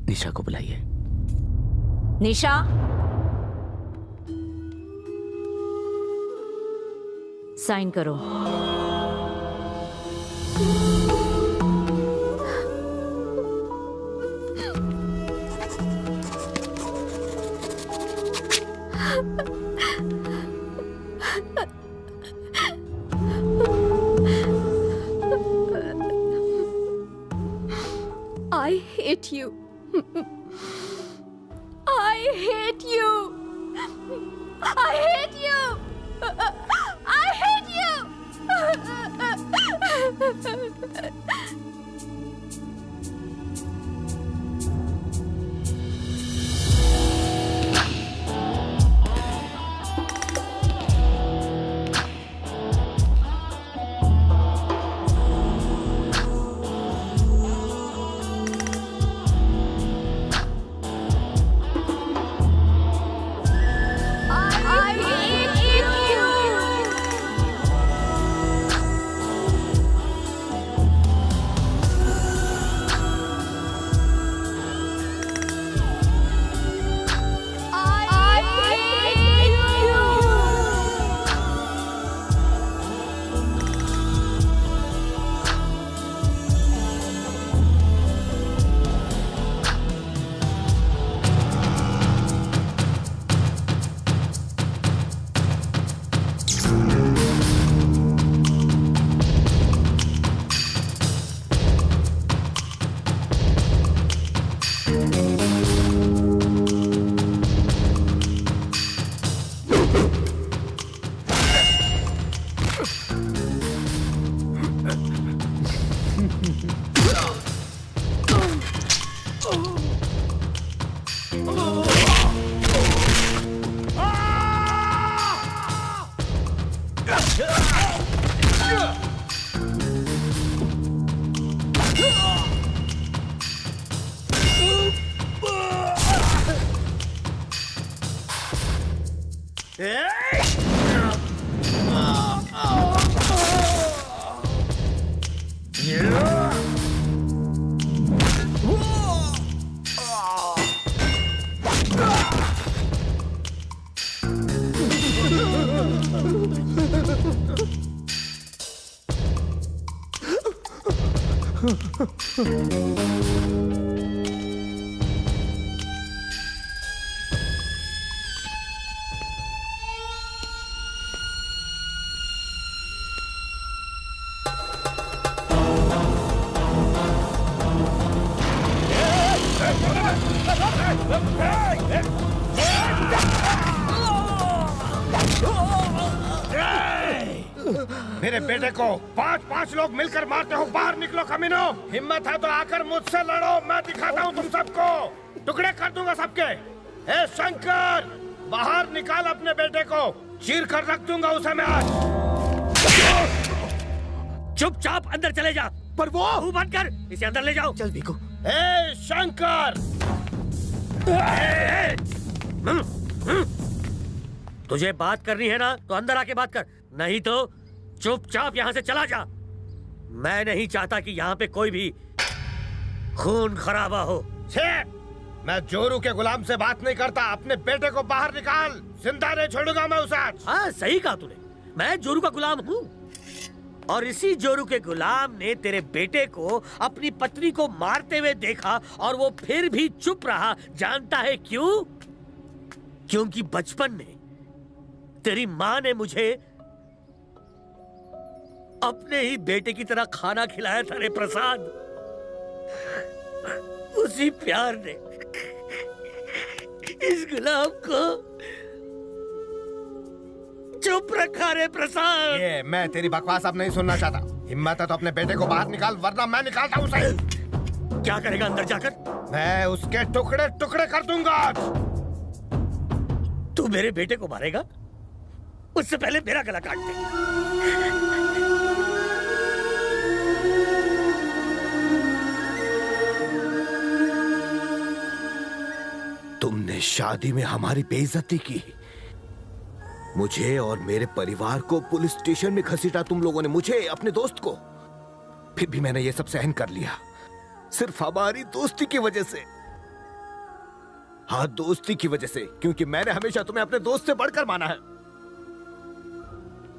निशा को बुलाइए। निशा, साइन करो। I hate you. I hate you. I hate you. I hate you. मेरे बेटे को 5-5 लोग मिलकर मारते हो। बाहर निकलो कमीनो। हिम्मत है तो आकर मुझसे लड़ो, मैं दिखाता हूँ तुम सबको। टुकड़े कर दूंगा सबके। ए शंकर, बाहर निकाल अपने बेटे को, चीर कर रख दूंगा उसे मैं आज। चुपचाप अंदर चले जा। पर वो मुंह बंद कर, इसे अंदर ले जाओ। चल बिको। ए शंकर, तुझे बात करनी है ना तो अंदर आके बात कर, नहीं तो चुपचाप यहाँ से चला जा। मैं नहीं चाहता कि यहाँ पे कोई भी खून खराबा हो। मैं जोरू के गुलाम से बात नहीं करता। अपने बेटे को बाहर निकाल, जिंदा नहीं छोड़ूंगा मैं उसे आज। हाँ सही कहा तूने, मैं जोरू का गुलाम हूँ और इसी जोरू के गुलाम ने तेरे बेटे को अपनी पत्नी को मारते हुए देखा और वो फिर भी चुप रहा। जानता है क्यों? क्योंकि बचपन में तेरी माँ ने मुझे अपने ही बेटे की तरह खाना खिलाया था रे प्रसाद। उसी प्यार ने इस गुलाम को चुप रखा रे प्रसाद। ये मैं तेरी बकवास अब नहीं सुनना चाहता। हिम्मत है तो अपने बेटे को बाहर निकाल, वरना मैं निकालता हूँ उसे। क्या करेगा अंदर जाकर? मैं उसके टुकड़े टुकड़े कर दूंगा। तू मेरे बेटे को मारेगा? उससे पहले मेरा गला काट दे। तुमने शादी में हमारी बेइज्जती की, मुझे और मेरे परिवार को पुलिस स्टेशन में घसीटा तुम लोगों ने, मुझे, अपने दोस्त को। फिर भी मैंने ये सब सहन कर लिया, सिर्फ हमारी दोस्ती की वजह से। हाँ, दोस्ती की वजह से, क्योंकि मैंने हमेशा तुम्हें अपने दोस्त से बढ़कर माना है।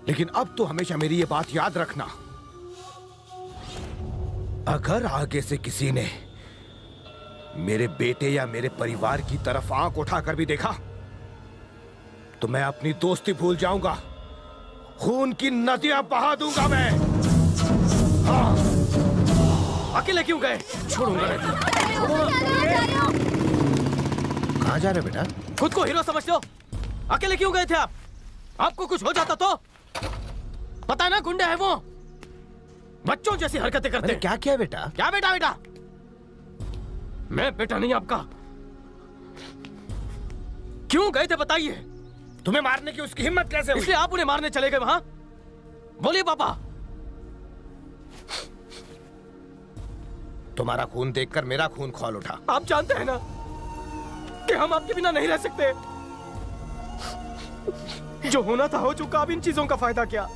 लेकिन अब तो हमेशा मेरी ये बात याद रखना, अगर आगे से किसी ने मेरे बेटे या मेरे परिवार की तरफ आंख उठाकर भी देखा तो मैं अपनी दोस्ती भूल जाऊंगा, खून की नदियां बहा दूंगा मैं। हाँ। अकेले क्यों गए? छोड़ूंगा नहीं। कहाँ जा रहे बेटा? खुद को हीरो समझते हो? अकेले क्यों गए थे आप? आपको कुछ हो जाता तो? पता है ना, गुंडे हैं वो, बच्चों जैसी हरकतें करते। क्या किया बेटा? क्या बेटा? बेटा मैं बेटा नहीं आपका। क्यों गए थे बताइए? तुम्हें मारने की उसकी हिम्मत कैसे हुई? इसलिए आप उन्हें मारने चले गए वहां? बोलिए पापा। तुम्हारा खून देखकर मेरा खून खौल उठा। आप जानते हैं ना कि हम आपके बिना नहीं रह सकते। जो होना था हो चुका, अब इन चीजों का फायदा क्या?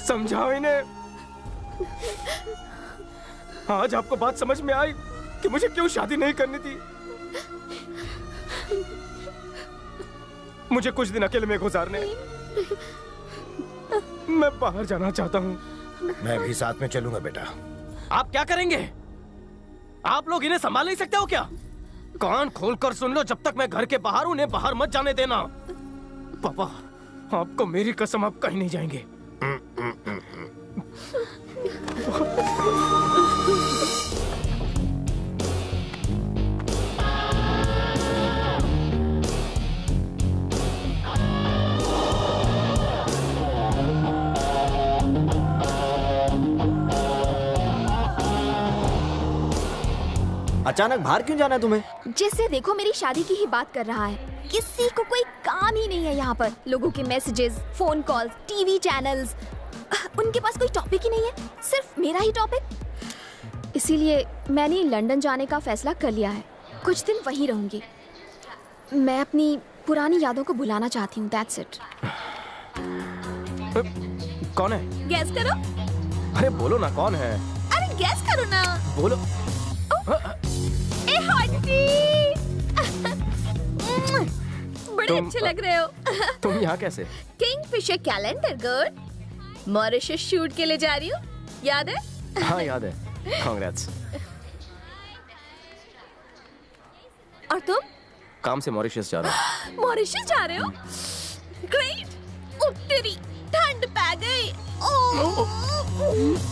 समझाओ इन्हें। आज आपको बात समझ में आई कि मुझे क्यों शादी नहीं करनी थी। मुझे कुछ दिन अकेले में गुजारने, मैं बाहर जाना चाहता हूँ। मैं भी साथ में चलूंगा बेटा। आप क्या करेंगे? आप लोग इन्हें संभाल नहीं सकते हो क्या? कान खोलकर सुन लो, जब तक मैं घर के बाहर, उन्हें बाहर मत जाने देना। पापा, आपको मेरी कसम, आप कहीं नहीं जाएंगे। अचानक बाहर क्यों जाना है तुम्हें? जिससे देखो मेरी शादी की ही बात कर रहा है। किसी को कोई काम ही नहीं है यहाँ पर। लोगों के messages, phone calls, TV channels, उनके पास कोई टॉपिक ही नहीं है, सिर्फ मेरा ही टॉपिक। इसीलिए मैंने लंदन जाने का फैसला कर लिया है। कुछ दिन वहीं रहूंगी। मैं अपनी पुरानी यादों को भुलाना चाहती हूँ। That's it. कौन है? गैस करो। अरे बोलो ना, कौन है? अरे गैस करो ना। बोलो। ए हॉटी। बड़े अच्छे लग रहे हो। तुम यहाँ कैसे? Kingfisher calendar good. Mauritius shoot के लिए जा रही हूँ, याद है? हाँ याद है। कांग्रेट्स। और तुम? काम से मॉरिशस जा रहा हूँ। मॉरिशस जा रहे हो? ग्रेट। उत्तरी ठंड पै गई।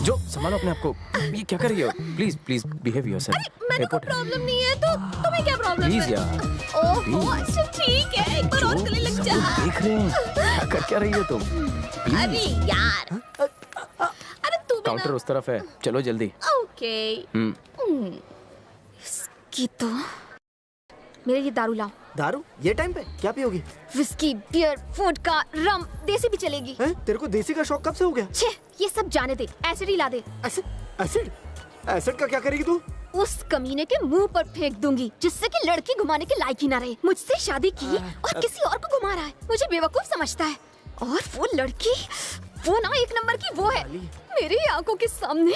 जो संभालो अपने आप को। ये क्या कर रही हो? Please please behave yourself. मैंने कोई प्रॉब्लम नहीं है तो तुम्हें क्या प्रॉब्लम है? प्लीज यार। ओह अच्छा ठीक है, एक बार और गले लग जा। देख रहे हैं कर क्या रही हो तुम? अरे यार। अरे तू काउंटर उस तरफ है, चलो जल्दी। ओके। इसकी तो मेरे लिए दारू लाओ। दारू? ये टाइम पे क्या पियोगी? विस्की, बियर, वोडका, रम, देसी भी चलेगी। तेरे को देसी का शौक कब से हो गया? छे, ये सब जाने दे। एसिड ही ला दे। एसिड? एसिड का क्या करेगी तू? उस कमीने के मुंह पर फेंक दूंगी, जिससे कि लड़की घुमाने के लायक ही ना रहे। मुझसे शादी की और किसी और को घुमा रहा है। मुझे बेवकूफ समझता है। और वो लड़की, वो ना एक नंबर की वो है। मेरी आंखों के सामने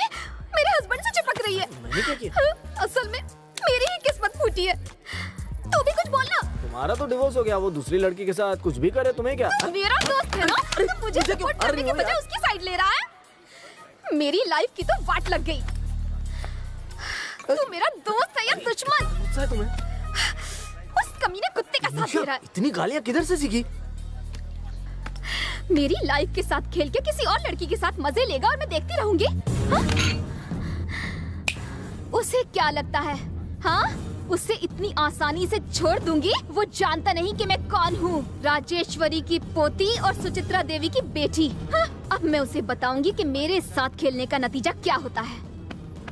मेरे हस्बैंड से चिपक रही है। मैंने क्या किया? असल में मेरी ही किस्मत फूटी है। तू भी कुछ बोलना। तुम्हारा तो डिवोर्स हो गया, वो दूसरी लड़की के साथ कुछ भी करे, तुम्हें क्या? मेरा दोस्त है ना, तो मुझे सपोर्ट करने के बजाय उसकी साइड ले रहा है। मेरी लाइफ की तो वाट लग गई। तू मेरा दोस्त है या दुश्मन? गुस्सा है तुम्हें? उस कमीने कुत्ते का साथ दे रहा है। इतनी गालियाँ किधर से सीखी? मेरी लाइफ के साथ खेल के किसी और लड़की के साथ मजे लेगा और मैं देखती रहूंगी? हाँ? उसे क्या लगता है? हाँ? उसे इतनी आसानी से छोड़ दूंगी? वो जानता नहीं कि मैं कौन हूँ। राजेश्वरी की पोती और सुचित्रा देवी की बेटी। हाँ? अब मैं उसे बताऊंगी कि मेरे साथ खेलने का नतीजा क्या होता है।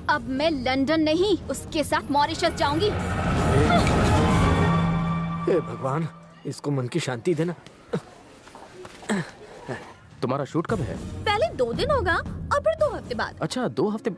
अब मैं लंदन नहीं, उसके साथ मॉरिशस जाऊंगी। हे भगवान, इसको मन की शांति देना। तुम्हारा शूट कब है? पहले 2 दिन होगा और फिर 2 हफ्ते बाद। अच्छा 2 हफ्ते।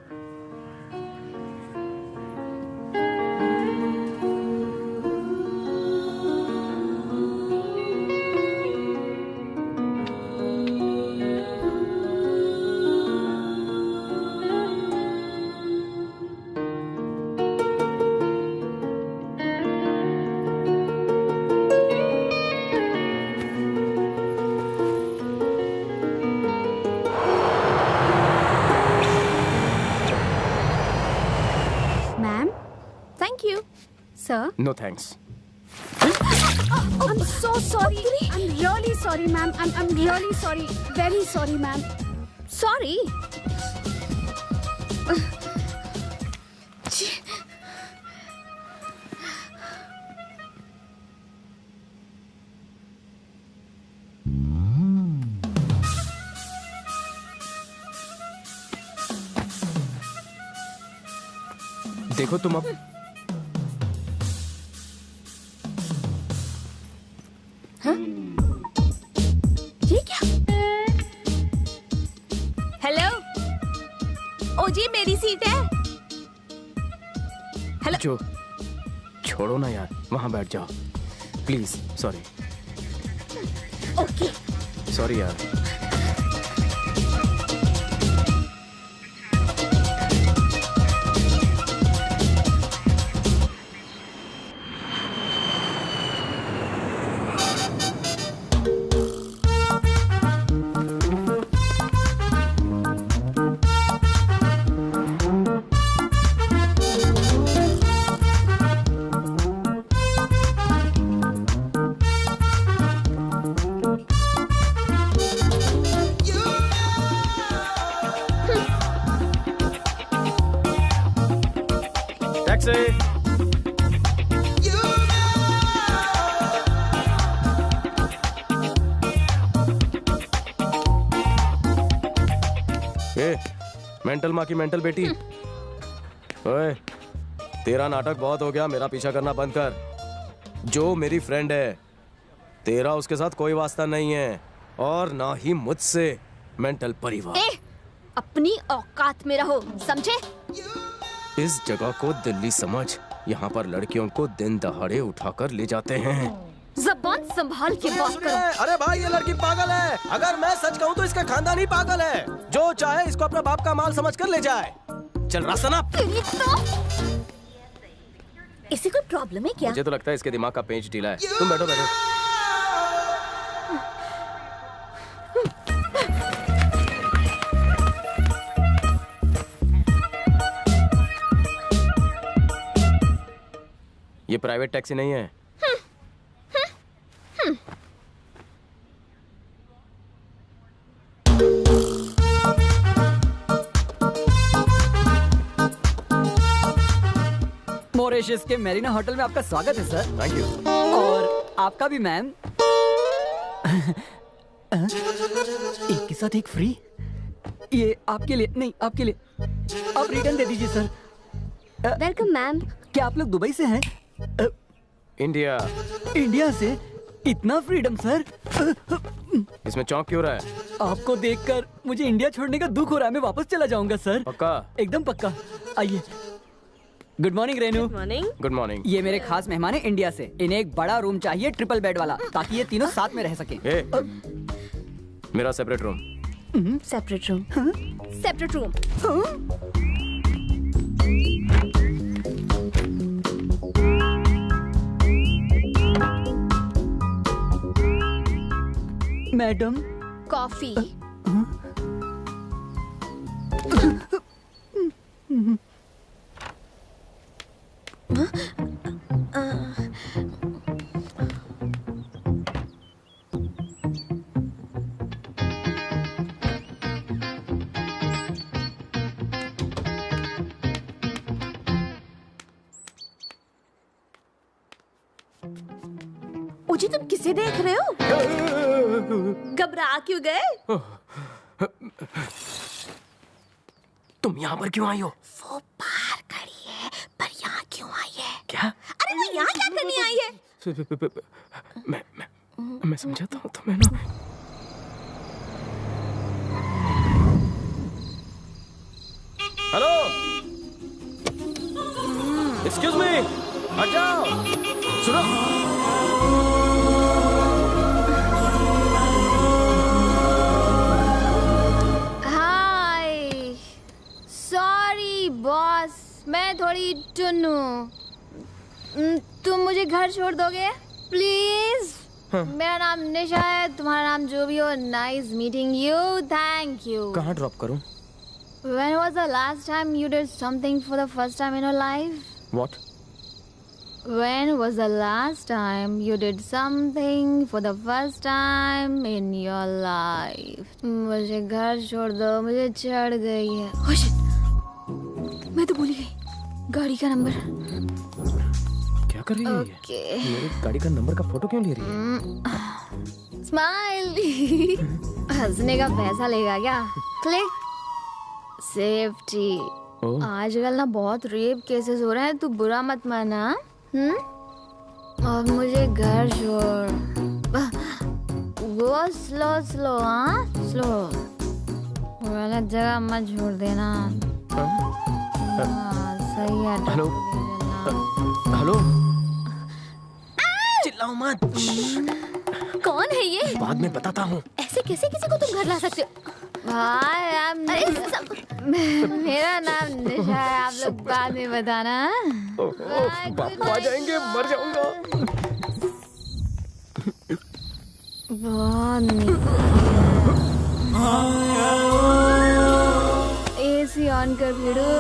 Thank you sir. No thanks. I'm so sorry. I'm really sorry, ma'am. I'm really sorry. Very sorry, ma'am. Sorry. देखो तुम अब ये क्या? हेलो, ओ जी मेरी सीट है। हेलो, जो छोड़ो ना यार, वहां बैठ जाओ प्लीज। सॉरी। ओके। सॉरी यार। मेंटल माँ की मेंटल बेटी। ओए, तेरा नाटक बहुत हो गया, मेरा पीछा करना बंद कर। जो मेरी फ्रेंड है, तेरा उसके साथ कोई वास्ता नहीं है और ना ही मुझसे। मेंटल परिवार। अपनी औकात में रहो, समझे? इस जगह को दिल्ली समझ। यहाँ पर लड़कियों को दिन दहाड़े उठाकर ले जाते हैं। ज़बान संभाल के बात करो। अरे भाई, ये लड़की पागल है। अगर मैं सच कहूँ तो इसका खानदान ही पागल है। जो चाहे इसको अपने बाप का माल समझकर ले जाए। चल रास्ता। इसे कोई प्रॉब्लम है क्या? मुझे तो लगता है इसके दिमाग का पेंच ढीला है। तुम बैठो बैठो। ये प्राइवेट टैक्सी नहीं है। मॉरिशस के मेरीना होटल में आपका स्वागत है सर। Thank you. और आपका भी मैम। एक के साथ एक फ्री। ये आपके लिए नहीं, आपके लिए। आप रिटर्न दे दीजिए सर। Welcome ma'am. क्या आप लोग दुबई से हैं? इंडिया। इंडिया से? इतना फ्रीडम सर। इसमें चौंक क्यों रहा है? आपको देखकर मुझे इंडिया छोड़ने का दुख हो रहा है। मैं वापस चला जाऊंगा सर। पक्का? एकदम पक्का। आइए। Good morning Renu. Good morning. ये मेरे खास मेहमान है इंडिया से। इन्हें एक बड़ा रूम चाहिए, ट्रिपल बेड वाला, ताकि ये तीनों साथ में रह सकें। मेरा separate room. Separate room. Separate room. Madam. Coffee. ओजी, तुम किसे देख रहे हो? घबरा क्यों गए? तुम यहाँ पर क्यों आई हो? वो बाहर खड़ी है, पर यहाँ क्यों आई है? क्या? अरे वो यहाँ क्या करने आई है? मैं समझाता हूँ तुम्हें ना। हेलो, एक्सक्यूज मी, हट जाओ। सुनो, हाय, सॉरी बॉस, मैं थोड़ी टुन्नू। तुम मुझे घर छोड़ दोगे प्लीज? मेरा नाम निशा है, तुम्हारा नाम जो भी हो। Nice meeting you, thank you. कहाँ ड्रॉप करूं? When was the last time you did something for the first time in your life? What? When was the last time you did something for the first time in your life? मुझे घर छोड़ दो, मुझे चढ़ गई है। Oh shit! मैं तो भूल गई गाड़ी का नंबर। क्या कर रही है ये? मेरी गाड़ी का नंबर का फोटो क्यों ले रही है? स्माइल। हंसने का पैसा लेगा क्या? क्लिक। सेफ्टी। आजकल ना बहुत रेप केसेस हो रहे हैं, तू बुरा मत माना। अब मुझे घर छोड़। वो स्लो हाँ स्लो, गलत जगह मत छोड़ देना। सही है। हेलो हेलो, चिल्लाओ मत। कौन है ये? बाद में बताता हूँ। ऐसे कैसे किसी को तुम घर ला सकते हो? भाई आप मेरा नाम निशा है, आप लोग बाद में बताना। बापू आ जाएंगे, मर जाऊंगा। एसी ऑन कर भिड़ो।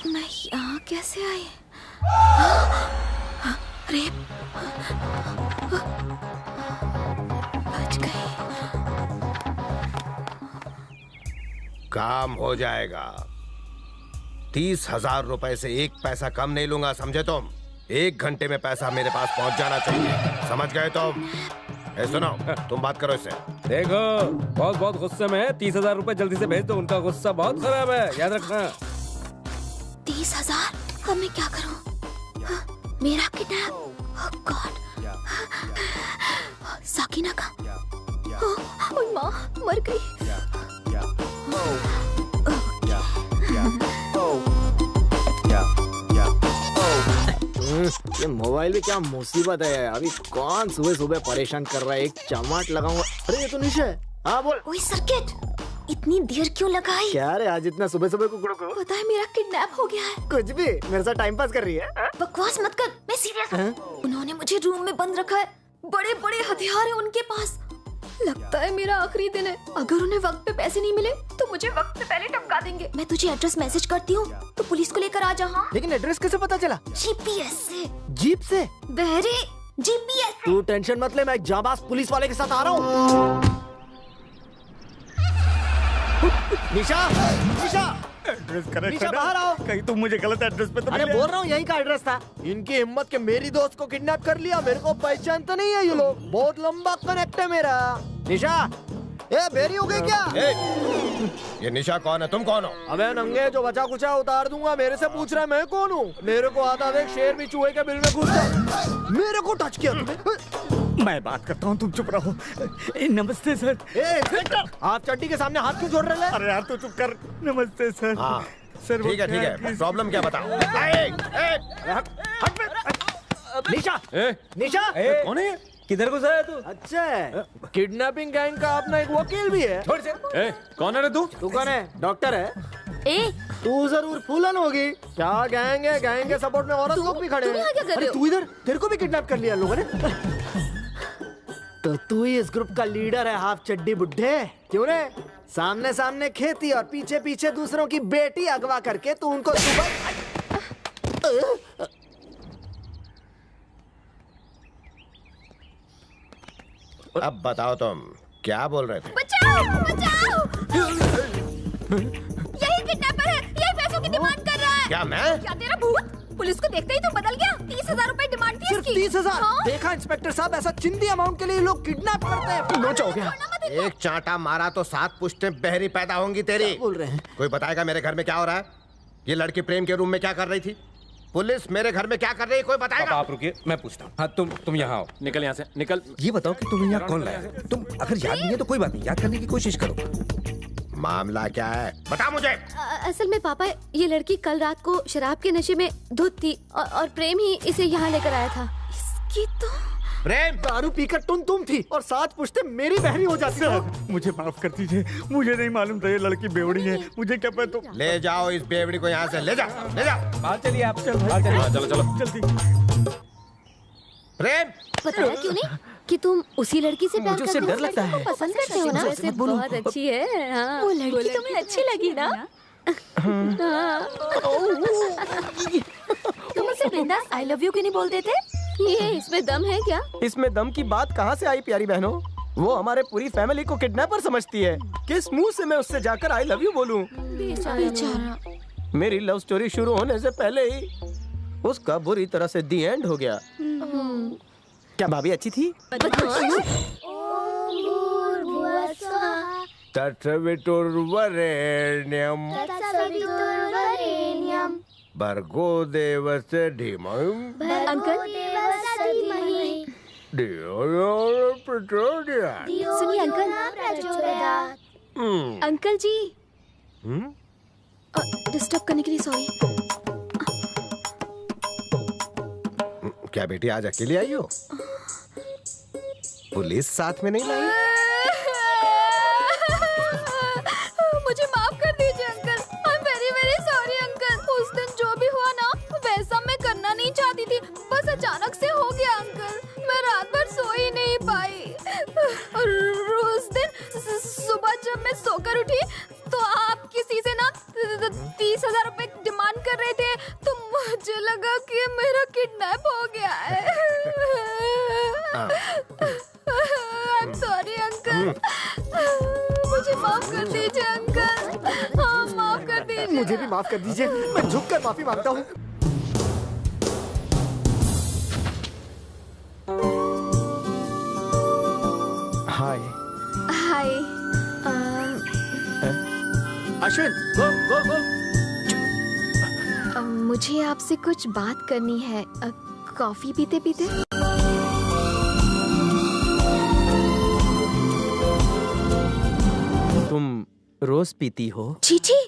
मैं यहाँ कैसे आई? रेप बच गई। काम हो जाएगा। 30,000 रुपए से एक पैसा कम नहीं लूंगा, समझे तुम? 1 घंटे में पैसा मेरे पास पहुंच जाना चाहिए, समझ गए तुम? सुनो, तुम बात करो इससे। देखो बहुत बहुत गुस्से में है, 30,000 रुपए जल्दी से भेज दो, उनका गुस्सा बहुत खराब है, याद रखना। 30,000? अब मैं क्या करूं? मेरा किडनैप? ओह गॉड। साकिना का? ओह माँ, मर गई। ये मोबाइल में क्या मुसीबत है? अभी कौन सुबह सुबह परेशान कर रहा है? एक चमाट लगाऊंगा। अरे ये तो निशा है। हाँ बोल। ओए सर्किट, इतनी देर क्यों लगाई? क्या रे आज इतना सुबह सुबह कुकड़ों को? पता है मेरा किडनैप हो गया है। कुछ भी मेरे साथ टाइम पास कर रही है? बकवास मत कर, मैं सीरियस हूँ। उन्होंने मुझे रूम में बंद रखा है, बड़े बड़े हथियार हैं उनके पास। लगता है मेरा आखिरी दिन है। अगर उन्हें वक्त पे पैसे नहीं मिले तो मुझे वक्त से पहले टपका देंगे। मैं तुझे एड्रेस मैसेज करती हूँ तो पुलिस को लेकर आ जा। हाँ? लेकिन एड्रेस कैसे पता चला? जीपीएस से। जीप से? बहरे जीपीएस। तू टेंशन मत ले, मैं जाबाज पुलिस वाले के साथ आ रहा हूँ। निशा, निशा, एड्रेस करेक्ट निशा बाहर आओ। कहीं तुम मुझे गलत एड्रेस पे तो अरे बोल रहा हूँ यही का एड्रेस था। इनकी हिम्मत के मेरी दोस्त को किडनैप कर लिया। मेरे को पहचानता नहीं है ये लोग, बहुत लंबा कनेक्ट है मेरा। निशा, ए बेरी हो गई क्या? ये निशा कौन है? तुम कौन हो? अबे नंगे, जो बचा कुचा उतार दूंगा। मेरे से पूछ रहा है मैं कौन हूँ? मेरे को आता देख, शेर भी चूहे के बिल में घुस गया। मेरे को टच किया तुमने? मैं बात करता हूँ, तुम चुप रहो। नमस्ते सर। इंस्पेक्टर, आप चड्डी के सामने हाथ क्यों जोड़ रहे हैं? अरे यार तू चुप कर। नमस्ते सर। हाँ सर ठीक है, प्रॉब्लम क्या बताओ? निशा, निशा, कौन है? किधर घुसा है तू? अच्छा है, किडनैपिंग गैंग का अपना एक वकील भी है। छोड़ से। कौन है रे तू? तू कौन है? डॉक्टर है। तू जरूर फूलन होगी। क्या गैंग है? गैंग के सपोर्ट में औरत लोग भी खड़े हैं। अरे तू इधर, तेरे को भी किडनैप कर लिया लोगों ने। तो तू ही इस ग्रुप का लीडर है, हाफ चड्डी बुड्ढे। क्यों रे? सामने सामने खेती और पीछे पीछे दूसरों की बेटी अगवा करके तू उनको सुबह। अब बताओ तुम क्या बोल रहे थे? बचाओ, बचाओ! यही किडनैपर है, यही पैसों की डिमांड कर रहा है। क्या मैं? क्या तेरा भूत? पुलिस को देखते ही तो बदल गया। 30,000 रुपए डिमांड थी सिर्फ 30,000? हाँ? देखा इंस्पेक्टर साहब, ऐसा चिंदी अमाउंट के लिए लोग किडनैप करते हैं। नोच हो गया। एक चांटा मारा तो 7 पुश्तें बहरी पैदा होंगी तेरी। बोल रहे हैं? कोई बताएगा मेरे घर में क्या हो रहा है? ये लड़की प्रेम के रूम में क्या कर रही थी? पुलिस मेरे घर में क्या कर रही है? कोई बताएगा? आप रुकिए, मैं पूछता हूँ। हाँ तुम यहाँ आओ। निकल यहाँ से, निकल। ये बताओ कि तुम्हें यहाँ कौन लाया? तुम अगर याद नहीं है तो कोई बात नहीं, याद करने की कोशिश करो। मामला क्या है, बता मुझे। असल में पापा, ये लड़की कल रात को शराब के नशे में धुत थी और प्रेम ही इसे यहाँ लेकर आया था। इसकी तो प्रेम दारू पीकर तुम थी और साथ पूछते मेरी बहनी हो जाती है। मुझे माफ कर दीजिए, मुझे नहीं मालूम था ये लड़की बेवड़ी है। मुझे क्या पता। ले जाओ इस बेवड़ी को यहाँ से, ले जाओ, ले जाओ। बाहर चलिए आप, चलो चलो जल्दी। प्रेम, बताया क्यों नहीं कि तुम उसी लड़की से प्यार करते हो? डर लगता है। पसंद करते हो ना? वैसे बहुत अच्छी है। हाँ। वो लड़की तुम्हें अच्छी लगी ना? तुम उसे बिंदास आई लव यू क्यों नहीं बोल देते? ये इसमें दम है क्या? इसमें दम की बात कहाँ से आई प्यारी बहनों? वो हमारे पूरी फैमिली को किडनैपर समझती है। किस मुंह से मैं उससे जाकर आई लव यू बोलूं? बेचारा। मेरी लव स्टोरी शुरू होने से पहले ही उसका बुरी तरह से दी एंड हो गया। क्या भाभी अच्छी थी? तत्सवितुर्वरेण्यं भर्गो देवस्य धीमहि अंकल, सुनिए अंकल। अंकल जी, डिस्टर्ब करने के लिए सॉरी। क्या बेटी आज अकेले आई हो? पुलिस साथ में नहीं लाई? मुझे माफ कर दीजिए uncle. I am very very sorry uncle. उस दिन जो भी हुआ ना, वैसा मैं करना नहीं चाहती थी, बस अचानक से हो गया अंकल। मैं रात भर सो ही नहीं पाई। और उस दिन सुबह जब मैं सोकर उठी तो आप किसी से ना 30,000 रुपए डिमांड कर रहे थे, तो मुझे लगा कि मेरा किडनैप हो गया है। I am sorry uncle. मुझे माफ कर दीजिए अंकल। हाँ, माफ कर दीजिए। मुझे भी माफ कर दीजिए, मैं झुककर माफी मांगता हूँ। हाय। हाय। अश्विन, गो गो गो। मुझे आपसे कुछ बात करनी है। कॉफी पीते पीते? तुम रोज पीती हो? चीची,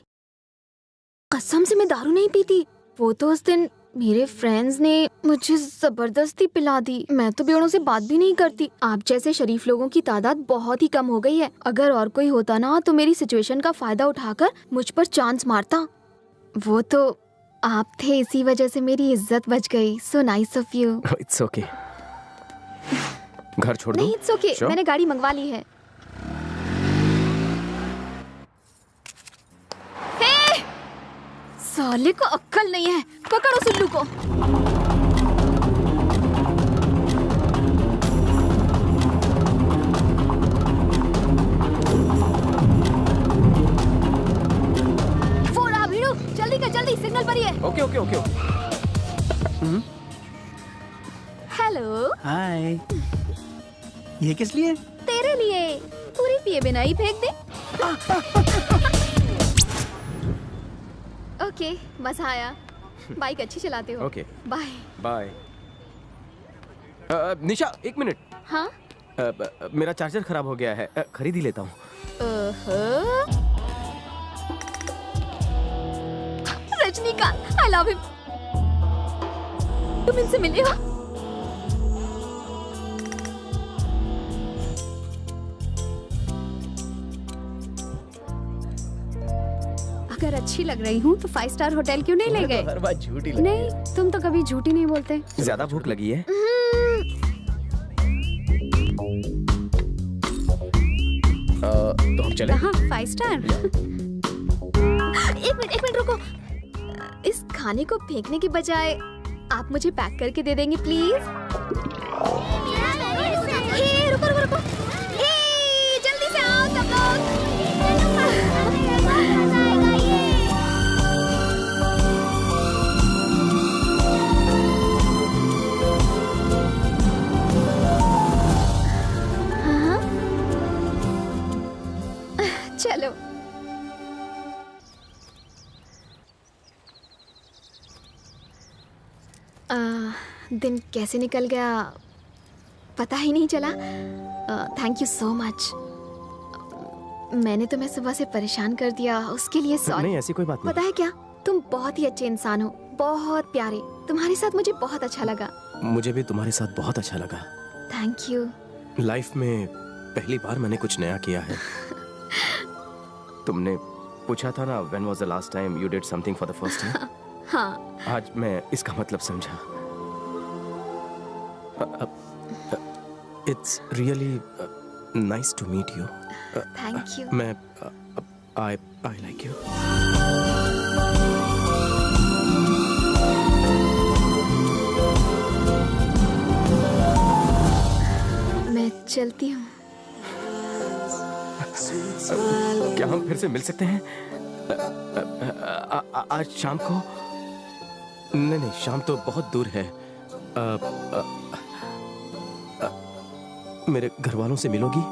कसम से मैं दारू नहीं पीती। वो तो उस दिन मेरे फ्रेंड्स ने मुझे जबरदस्ती पिला दी। मैं तो बेवड़ों से बात भी नहीं करती। आप जैसे शरीफ लोगों की तादाद बहुत ही कम हो गई है। अगर और कोई होता ना तो मेरी सिचुएशन का फायदा उठाकर मुझ पर चांस मारता। वो तो आप थे, इसी वजह से मेरी इज्जत बच गई। So nice of you. It's okay. घर छोड़ दो। नहीं, इट्स ओके। मैंने गाड़ी मंगवा ली है। साले को अक्ल नहीं है। पकड़ो सिल्लू को। फोन आ भीड़ू, जल्दी कर, जल्दी, सिग्नल पर ही है। Okay okay okay. हेलो। हाय। ये किस लिए? तेरे लिए। पूरी पिए बिना ही फेंक दे। ओके, मजा आया। बाइक अच्छी चलाते हो। Okay, bye bye. निशा, एक मिनट। हाँ? मेरा चार्जर खराब हो गया है, खरीद ही लेता हूँ। Rajinikanth, I love him. तुम इनसे मिले हो? अगर अच्छी लग रही हूँ तो 5 स्टार होटल क्यों नहीं ले गए? हर बात झूठी लगती है। नहीं, तुम तो कभी झूठी नहीं बोलते। ज्यादा भूख लगी है? तो हम चले? कहाँ? 5 स्टार? एक मिनट रुको। इस खाने को फेंकने के बजाय आप मुझे पैक करके दे देंगे प्लीज? रुको। जल्दी से आओ सब लोग। चलो। दिन कैसे निकल गया पता ही नहीं चला। Thank you so much. मैंने तुम्हें सुबह से परेशान कर दिया, उसके लिए सॉरी। नहीं, ऐसी कोई बात नहीं। पता है क्या, तुम बहुत ही अच्छे इंसान हो, बहुत प्यारे। तुम्हारे साथ मुझे बहुत अच्छा लगा। मुझे भी तुम्हारे साथ बहुत अच्छा लगा। Thank you. लाइफ में पहली बार मैंने कुछ नया किया है। तुमने पूछा था ना, when was the last time you did something for the first time? हाँ। आज मैं इसका मतलब समझा। It's really nice to meet you. Thank you. मैं I like you. मैं चलती हूँ। क्या हम फिर से मिल सकते हैं? आज शाम को? नहीं, शाम तो बहुत दूर है। मेरे घर वालों से मिलोगी?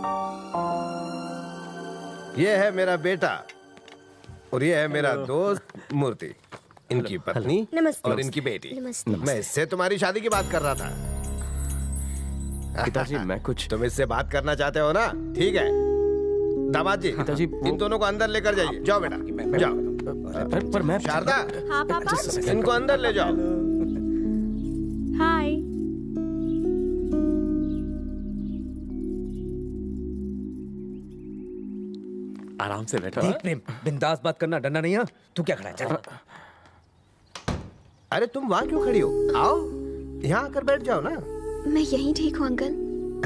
ये है मेरा बेटा और ये है मेरा दोस्त मूर्ति, इनकी पत्नी नमस्ते। और इनकी बेटी। नमस्ते। मैं इससे तुम्हारी शादी की बात कर रहा था। पिताजी, मैं कुछ तुम इससे बात करना चाहते हो ना? ठीक है दामाद जी, पिताजी इन दोनों को अंदर लेकर जाइए। जाओ बेटा, जाओ। पर मैं शारदा, हाँ पापा। इनको अंदर ले जाओ। हाय। आराम से बैठो। देख प्रेम, बिंदास बात करना, डरना नहीं है। तू क्या खड़ा है? चल। अरे तुम वहाँ क्यों खड़ी हो? आओ यहाँ आकर बैठ जाओ ना। मैं यहीं ठीक हूँ अंकल।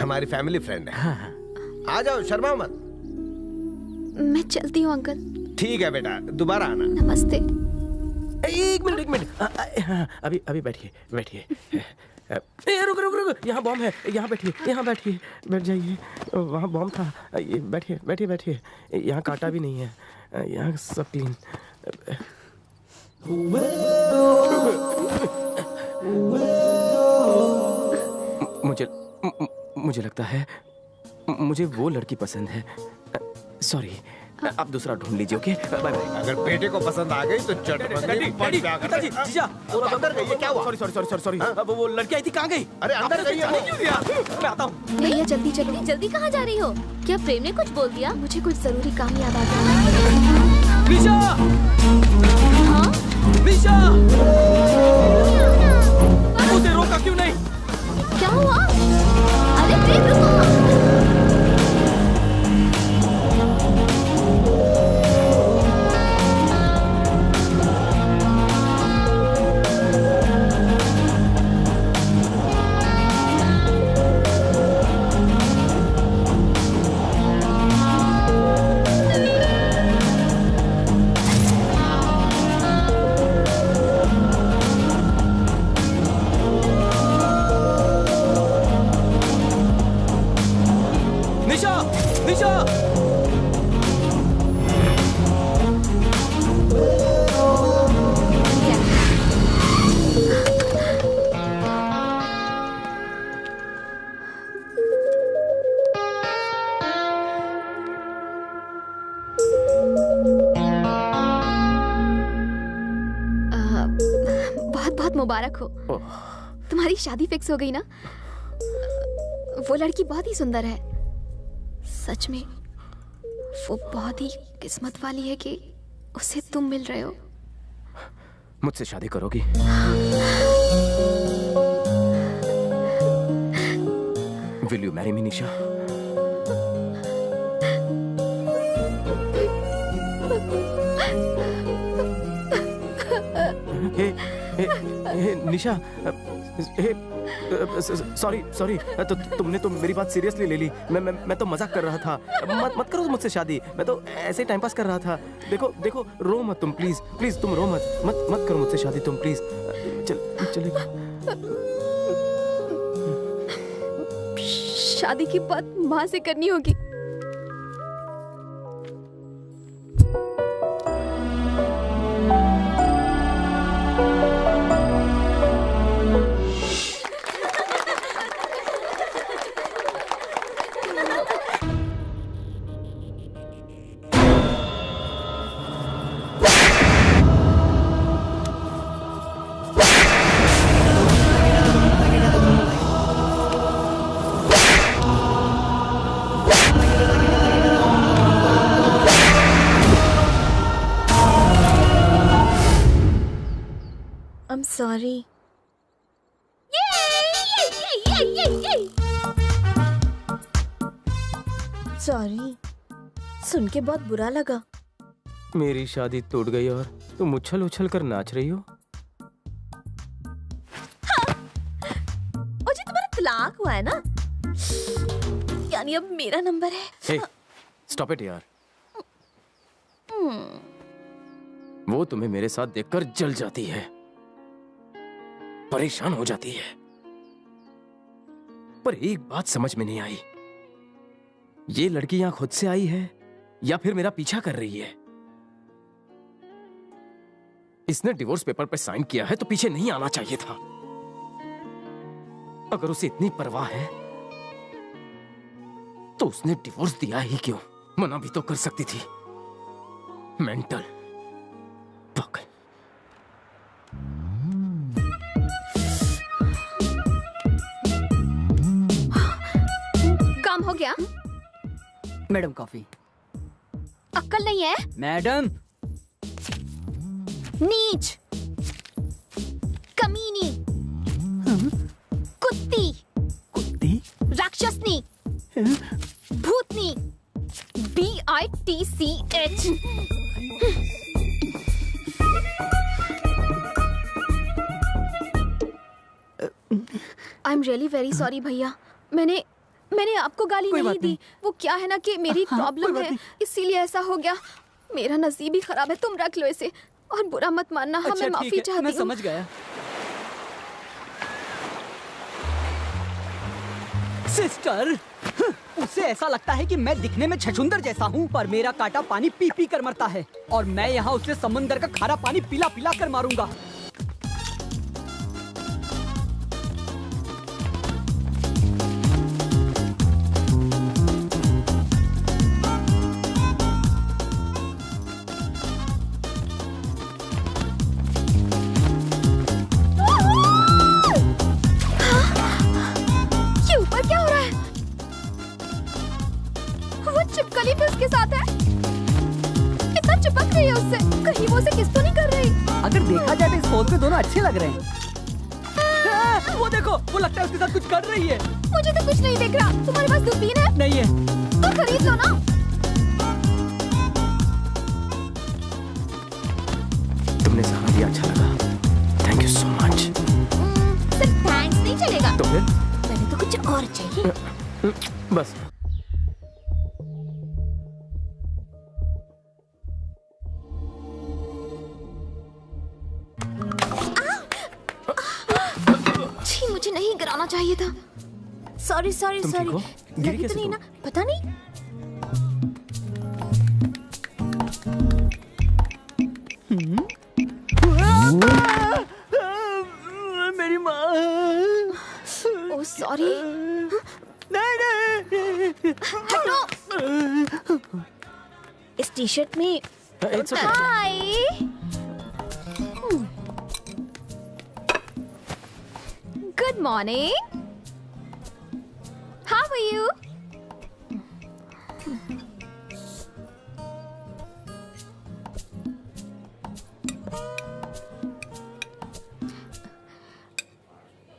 हमारी फैमिली फ्रेंड है। आ जाओ, शर्माओ मत। मैं चलती हूँ अंकल। ठीक है बेटा, दोबारा आना। नमस्ते। एक मिनट। अभी बैठिए। रुक, यहाँ बॉम्ब है। यहाँ बैठिए, बैठ जाइए। वहाँ बॉम्ब था। ये बैठिए। यहाँ काटा भी नहीं है। यहाँ सब क्लीन। मुझे लगता है मुझे वो लड़की पसंद है। सॉरी, आप दूसरा ढूंढ लीजिए। Okay, bye bye. अगर बेटे को पसंद आ गई तो पिताजी, जीजा, अंदर गई। क्या हुआ? सॉरी। वो लड़की आई थी, कहाँ गई? अरे अंदर गई है वो। मैं आता हूँ। भैया जल्दी चलो। जल्दी कहाँ जा रही हो? क्या प्रेम ने कुछ बोल दिया? मुझे कुछ जरूरी काम याद आ गया। निशा! हाँ? निशा! उसे रोका क्यों नहीं? क्या हुआ? अरे प्रेम रुको। निशा! बहुत मुबारक हो। तुम्हारी शादी फिक्स हो गई ना? वो लड़की बहुत ही सुंदर है। सच में वो बहुत ही किस्मत वाली है कि उसे तुम मिल रहे हो। मुझसे शादी करोगी? Will you marry me, Nisha? Nisha, sorry, तो तुमने तो मेरी बात सीरियसली ले ली। मैं तो मजाक कर रहा था। मत करो मुझसे शादी। मैं तो ऐसे टाइम पास कर रहा था। देखो, रो मत तुम, प्लीज तुम रो मत करो मुझसे शादी तुम, प्लीज। चलेगा? शादी की बात माँ से करनी होगी। सॉरी। सॉरी, सुन के बहुत बुरा लगा। मेरी शादी टूट गई और तुम उछल उछल कर नाच रही हो। और जी तुम्हारा तलाक हुआ है ना, यानी अब मेरा नंबर है। हे, स्टॉप इट यार। वो तुम्हें मेरे साथ देखकर जल जाती है, परेशान हो जाती है। पर एक बात समझ में नहीं आई, ये लड़की यहां खुद से आई है या फिर मेरा पीछा कर रही है? इसने डिवोर्स पेपर पे साइन किया है तो पीछे नहीं आना चाहिए था। अगर उसे इतनी परवाह है तो उसने डिवोर्स दिया ही क्यों? मना भी तो कर सकती थी। मेंटल पागल। काम हो गया? Madam coffee. अक्ल नहीं है मैडम। नीच, कमीनी, कुत्ती, राक्षसनी, भूतनी, BITCH। I am really very sorry भैया। मैंने आपको गाली नहीं दी। वो क्या है ना कि मेरी प्रॉब्लम है, इसीलिए ऐसा हो गया। मेरा नसीब ही खराब है। तुम रख लो इसे और बुरा मत मानना। हाँ, मैं माफी चाहती हूँ। मैं समझ गया। सिस्टर, उसे ऐसा लगता है कि मैं दिखने में छछूंदर जैसा हूँ, पर मेरा कांटा पानी पी पी कर मरता है और मैं यहाँ उसे समुंदर का खारा पानी पिला पिला कर मारूंगा। चिपकली भी उसके साथ है। इतना चिपक रही है उससे, कहीं वो उसे किस तो नहीं कर रही। अगर देखा जाए तो इस पोज में दोनों अच्छे लग रहे हैं। वो देखो, वो लगता है उसके साथ कुछ कर रही है। मुझे तो कुछ नहीं दिख रहा। तुम्हारे पास दूरबीन है? नहीं है। तो खरीद लो ना। तुमने सहारा दिया, अच्छा लगा। Thank you so much. सिर्फ थैंक्स नहीं चलेगा। तो फिर? मैंने तो कुछ और चाहिए। बस। मुझे नहीं गिराना चाहिए था। Sorry sorry sorry. लगी तो नहीं ना? पता नहीं। मेरी माँ। Oh sorry. नहीं। हटो। इस टी शर्ट में hi. Good morning. How are you?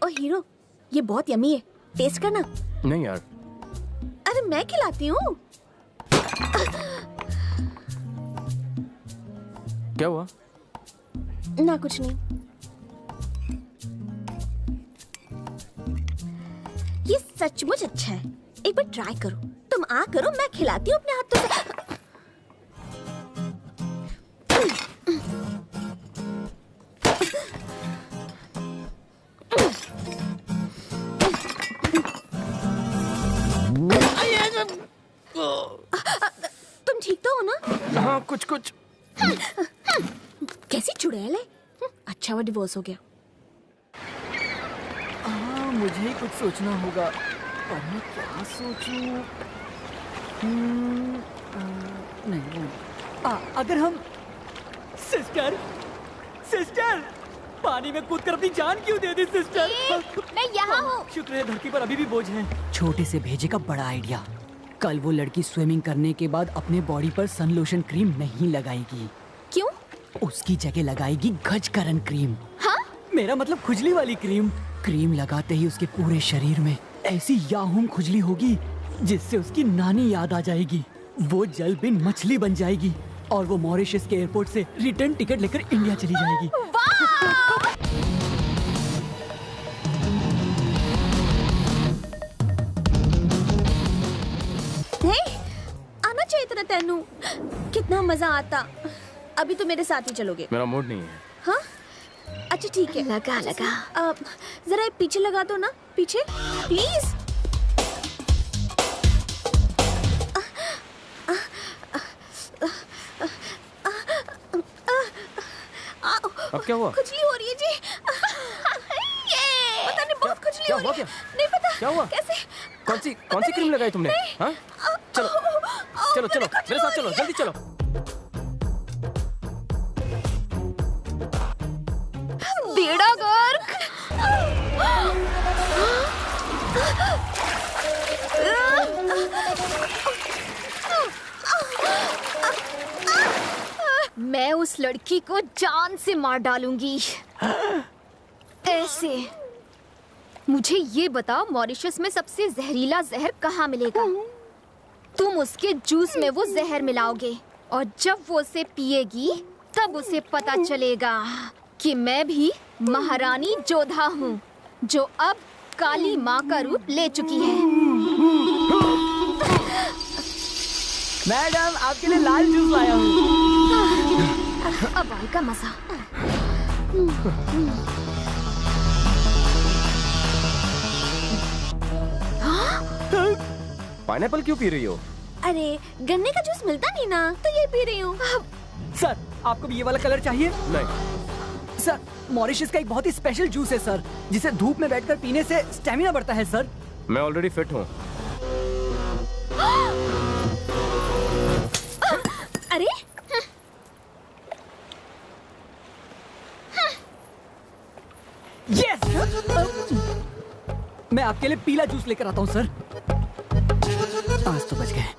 Oh hero, ये बहुत यमी है, टेस्ट करना। नहीं यार। अरे मैं खिलाती हूँ। क्या हुआ? ना कुछ नहीं। ये सचमुच अच्छा है, एक बार ट्राई करो। तुम आ करो, मैं खिलाती हूँ अपने हाथों से। तुम ठीक तो हो ना? हाँ, कुछ कुछ। कैसी चुड़ैल है। अच्छा वो डिवोर्स हो गया। मुझे ही कुछ सोचना होगा। पर मैं क्या सोचूं? नहीं। अगर हम सिस्टर पानी में कूदकर अपनी जान क्यों दे दी सिस्टर? मैं यहाँ हूँ। शुक्र है धरती पर अभी भी बोझ है। छोटे से भेजे का बड़ा आइडिया। कल वो लड़की स्विमिंग करने के बाद अपने बॉडी पर सन लोशन क्रीम नहीं लगाएगी। क्यों? उसकी जगह लगाएगी गजकरण क्रीम। हाँ? मेरा मतलब खुजली वाली क्रीम। क्रीम लगाते ही उसके पूरे शरीर में ऐसी याहूम खुजली होगी जिससे उसकी नानी याद आ जाएगी। वो जल बिन मछली बन जाएगी और वो मॉरिशस के एयरपोर्ट से रिटर्न टिकट लेकर इंडिया चली जाएगी। आना चाहिए था तेनू, कितना मजा आता। अभी तो मेरे साथ ही चलोगे? मेरा मूड नहीं है। हाँ अच्छा ठीक है, लगा जरा पीछे लगा दो ना, पीछे प्लीज। अब क्या हुआ? खुजली हो रही है जी। पता नहीं, बहुत खुजली हो रही है। नहीं पता क्या हुआ? कैसे? कौन सी क्रीम लगाई तुमने? हाँ? चलो चलो चलो मेरे साथ चलो, जल्दी चलो। बेड़ा गर्क। मैं उस लड़की को जान से मार डालूंगी। ऐसे। मुझे ये बताओ, मॉरिशस में सबसे जहरीला जहर कहाँ मिलेगा? तुम उसके जूस में वो जहर मिलाओगे और जब वो उसे पिएगी तब उसे पता चलेगा कि मैं भी महारानी जोधा हूँ, जो अब काली माँ का रूप ले चुकी है। मैडम, आपके लिए लाल जूस लाया हूँ। अब आएगा मजा। पाइनएप्पल क्यों पी रही हो? अरे गन्ने का जूस मिलता नहीं ना, तो ये पी रही हूँ। सर, आपको भी ये वाला कलर चाहिए? नहीं। सर, मॉरिशस का एक बहुत ही स्पेशल जूस है सर, जिसे धूप में बैठकर पीने से स्टेमिना बढ़ता है सर। मैं ऑलरेडी फिट हूँ। अरे यस! मैं आपके लिए पीला जूस लेकर आता हूँ सर। आज तो बच गए।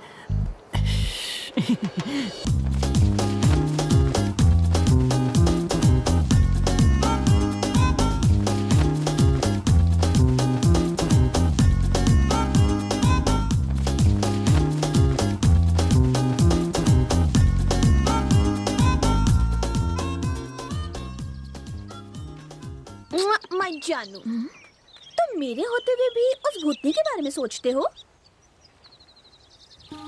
मैं जानू, तुम मेरे होते हुए भी उस भूतनी के बारे में सोचते हो?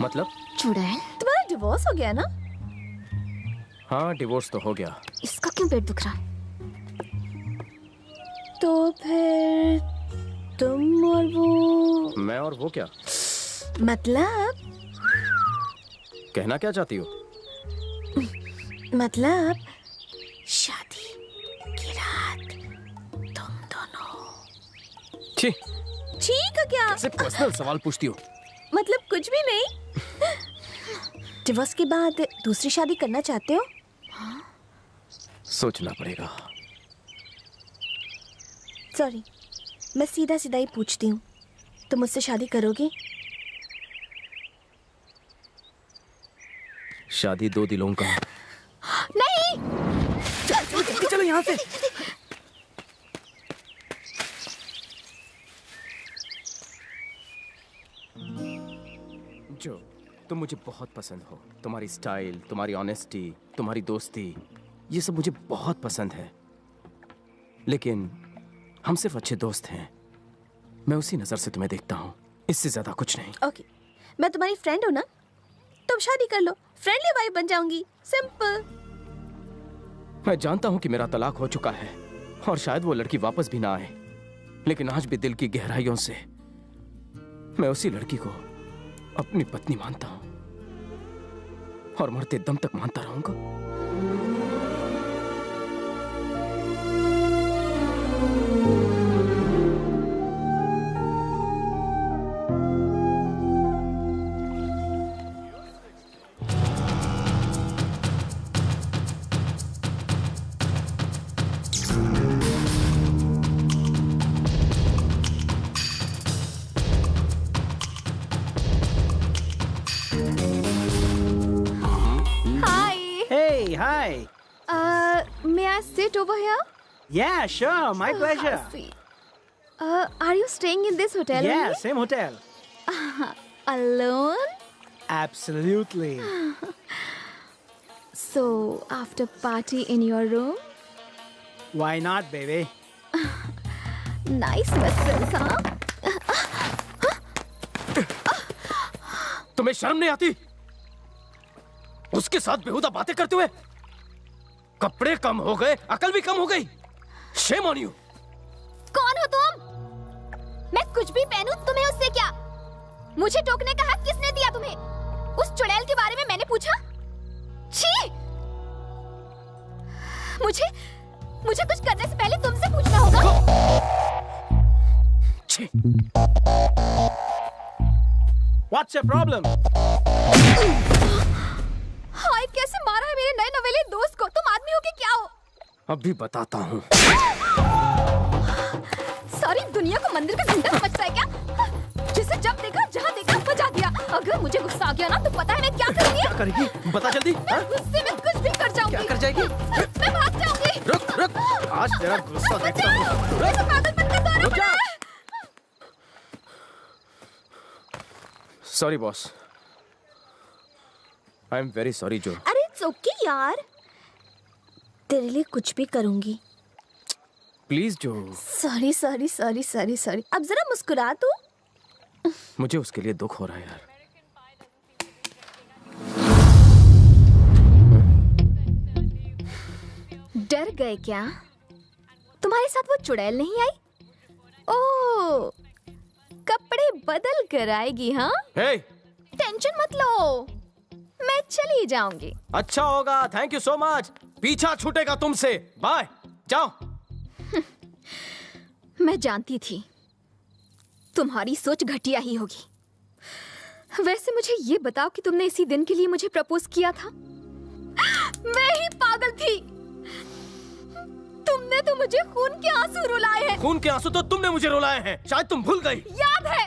मतलब? चुड़ैल, तुम्हारा डिवोर्स हो गया ना? हाँ, डिवोर्स तो हो गया। इसका क्यों पेट दुख रहा है? तो फिर तुम और वो? मैं और वो क्या? मतलब? कहना क्या चाहती हो? मतलब शादी की रात तुम दोनों। छी, ठीक है क्या? कैसे पर्सनल सवाल पूछती हो? मतलब कुछ भी नहीं। डिवोर्स के बाद दूसरी शादी करना चाहते हो? सोचना पड़ेगा। सॉरी, मैं सीधा सीधा ही पूछती हूँ, तुम मुझसे शादी करोगे? शादी दो दिलों का। नहीं। चलो यहाँ से। जो तुम मुझे बहुत पसंद हो, तुम्हारी स्टाइल, तुम्हारी ऑनेस्टी, तुम्हारी दोस्ती, ये सब मुझे बहुत पसंद है। लेकिन हम सिर्फ अच्छे दोस्त हैं। मैं उसी नजर से तुम्हें देखता हूँ, इससे ज्यादा कुछ नहीं। ओके, मैं तुम्हारी फ्रेंड हूँ ना, तुम शादी कर लो, फ्रेंडली वाइफ बन जाऊंगी, सिंपल। मैं जानता हूँ कि मेरा तलाक हो चुका है और शायद वो लड़की वापस भी ना आए, लेकिन आज भी दिल की गहराइयों से मैं उसी लड़की को अपनी पत्नी मानता हूँ और मरते दम तक मानता रहूंगा। May I sit over here? Yeah, sure, my pleasure. Are you staying in this hotel? Yeah, only? same hotel. Alone? Absolutely. So, after party in your room? Why not, baby? Nice vessels, huh? तुम्हें शर्म नहीं आती? उसके साथ बेहुदा बातें करते हुए? कपड़े कम हो गए, अकल भी कम हो गई। Shame on you. कौन हो तुम? मैं कुछ भी पहनूं, तुम्हें उससे क्या? मुझे टोकने का हक किसने दिया तुम्हें? उस चुड़ैल के बारे में मैंने पूछा? छी! मुझे कुछ करने से पहले तुमसे पूछना होगा। छी! What's your problem? हाय, कैसे मारा है मेरे नए नवेले दोस्त को? तुम आदमी हो कि क्या हो? अभी बताता हूँ। सारी दुनिया को मंदिर का घंटा समझता है क्या? जिसे जब देखा जहाँ देखा बजा दिया। अगर मुझे गुस्सा आ गया ना तो पता है मैं क्या करूँगी? क्या करेगी? बता जल्दी। मैं गुस्से में कुछ भी कर जाऊँगी। क्या कर जाएगी? मैं भाग जाऊँगी। रुक। आज तेरा गुस्सा देखता हूँ। रुक जा। Sorry, boss. I'm very sorry, जो। अरे it's okay यार, तेरे लिए कुछ भी करूँगी। प्लीज जो। सॉरी। अब जरा मुस्कुरा तू। मुझे उसके लिए दुख हो रहा है यार। डर गए क्या? तुम्हारे साथ वो चुड़ैल नहीं आई? ओह, कपड़े बदल कर आएगी हाँ? Hey! टेंशन मत लो, मैं चली जाऊंगी। अच्छा होगा, थैंक यू सो मच। पीछा छूटेगा तुमसे। बाय, जाओ। मैं जानती थी तुम्हारी सोच घटिया ही होगी। वैसे मुझे ये बताओ कि तुमने इसी दिन के लिए मुझे प्रपोज किया था? मैं ही पागल थी। तुमने तो मुझे खून के आंसू रुलाए हैं। खून के आंसू तो तुमने मुझे रुलाए हैं, शायद तुम भूल गई। याद है,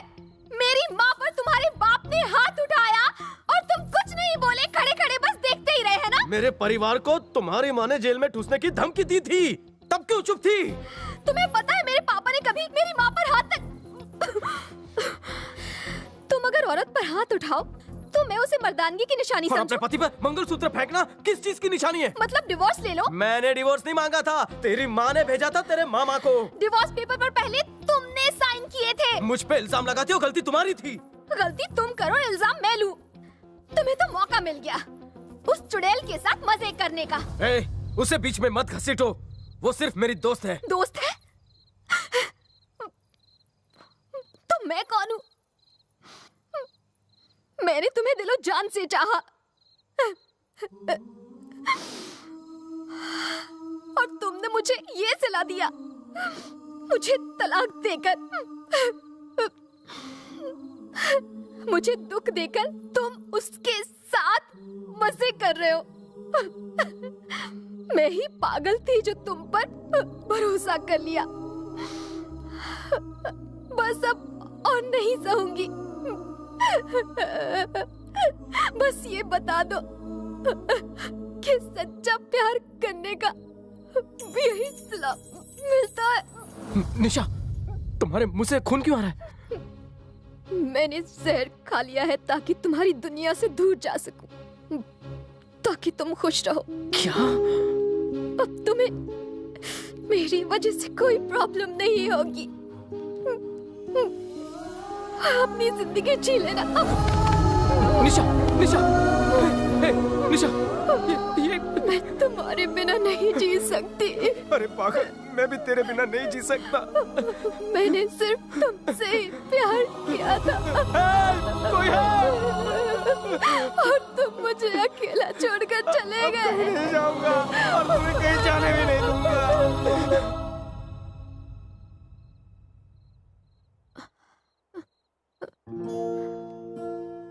मेरी माँ पर तुम्हारे बाप ने हाथ उठाया और तुम कुछ नहीं बोले, खड़े खड़े बस देखते ही रहे, है ना? मेरे परिवार को तुम्हारी माँ ने जेल में ठूसने की धमकी दी थी, तब क्यों चुप थी? तुम्हें पता है मेरे पापा ने कभी मेरी माँ पर हाथ तक... तुम अगर औरत पर हाथ उठाओ तो मैं उसे मर्दानगी की निशानी और समझूं। अपने पति पर मंगलसूत्र फेंकना किस चीज की निशानी है? मतलब डिवोर्स ले लो। मैंने डिवोर्स नहीं मांगा था, तेरी माँ ने भेजा था तेरे मामा को। डिवोर्स पेपर पर पहले तुमने साइन किए थे। मुझ पे इल्जाम लगाती हो, गलती तुम्हारी थी। गलती तुम करो, इल्जाम मैं लूं। तुम्हें तो मौका मिल गया उस चुड़ैल के साथ मजे करने का। उसे बीच में मत घसीटो, वो सिर्फ मेरी दोस्त है। दोस्त है? तो मैं कौन हूँ? मैंने तुम्हें दिलो जान से चाहा और तुमने मुझे ये सिला दिया, मुझे तलाक देकर, मुझे दुख देकर तुम उसके साथ मजे कर रहे हो। मैं ही पागल थी जो तुम पर भरोसा कर लिया। बस अब और नहीं सहूंगी। बस ये बता दो कि सच्चा प्यार करने का भी यही सिला मिलता है। निशा, तुम्हारे मुंह से खून क्यों आ रहा है? मैंने जहर खा लिया है ताकि तुम्हारी दुनिया से दूर जा सकूं, ताकि तुम खुश रहो। क्या? अब तुम्हें मेरी वजह से कोई प्रॉब्लम नहीं होगी। अपनी जिंदगी जी लेना। निशा, निशा, निशा, ये मैं तुम्हारे बिना नहीं जी सकती। अरे पागल, मैं भी तेरे बिना नहीं जी सकता। मैंने सिर्फ तुमसे ही प्यार किया था। कोई है? और तुम मुझे अकेला छोड़कर चले गए। नहीं जाऊंगा और तुम्हें कहीं जाने भी नहीं दूंगा।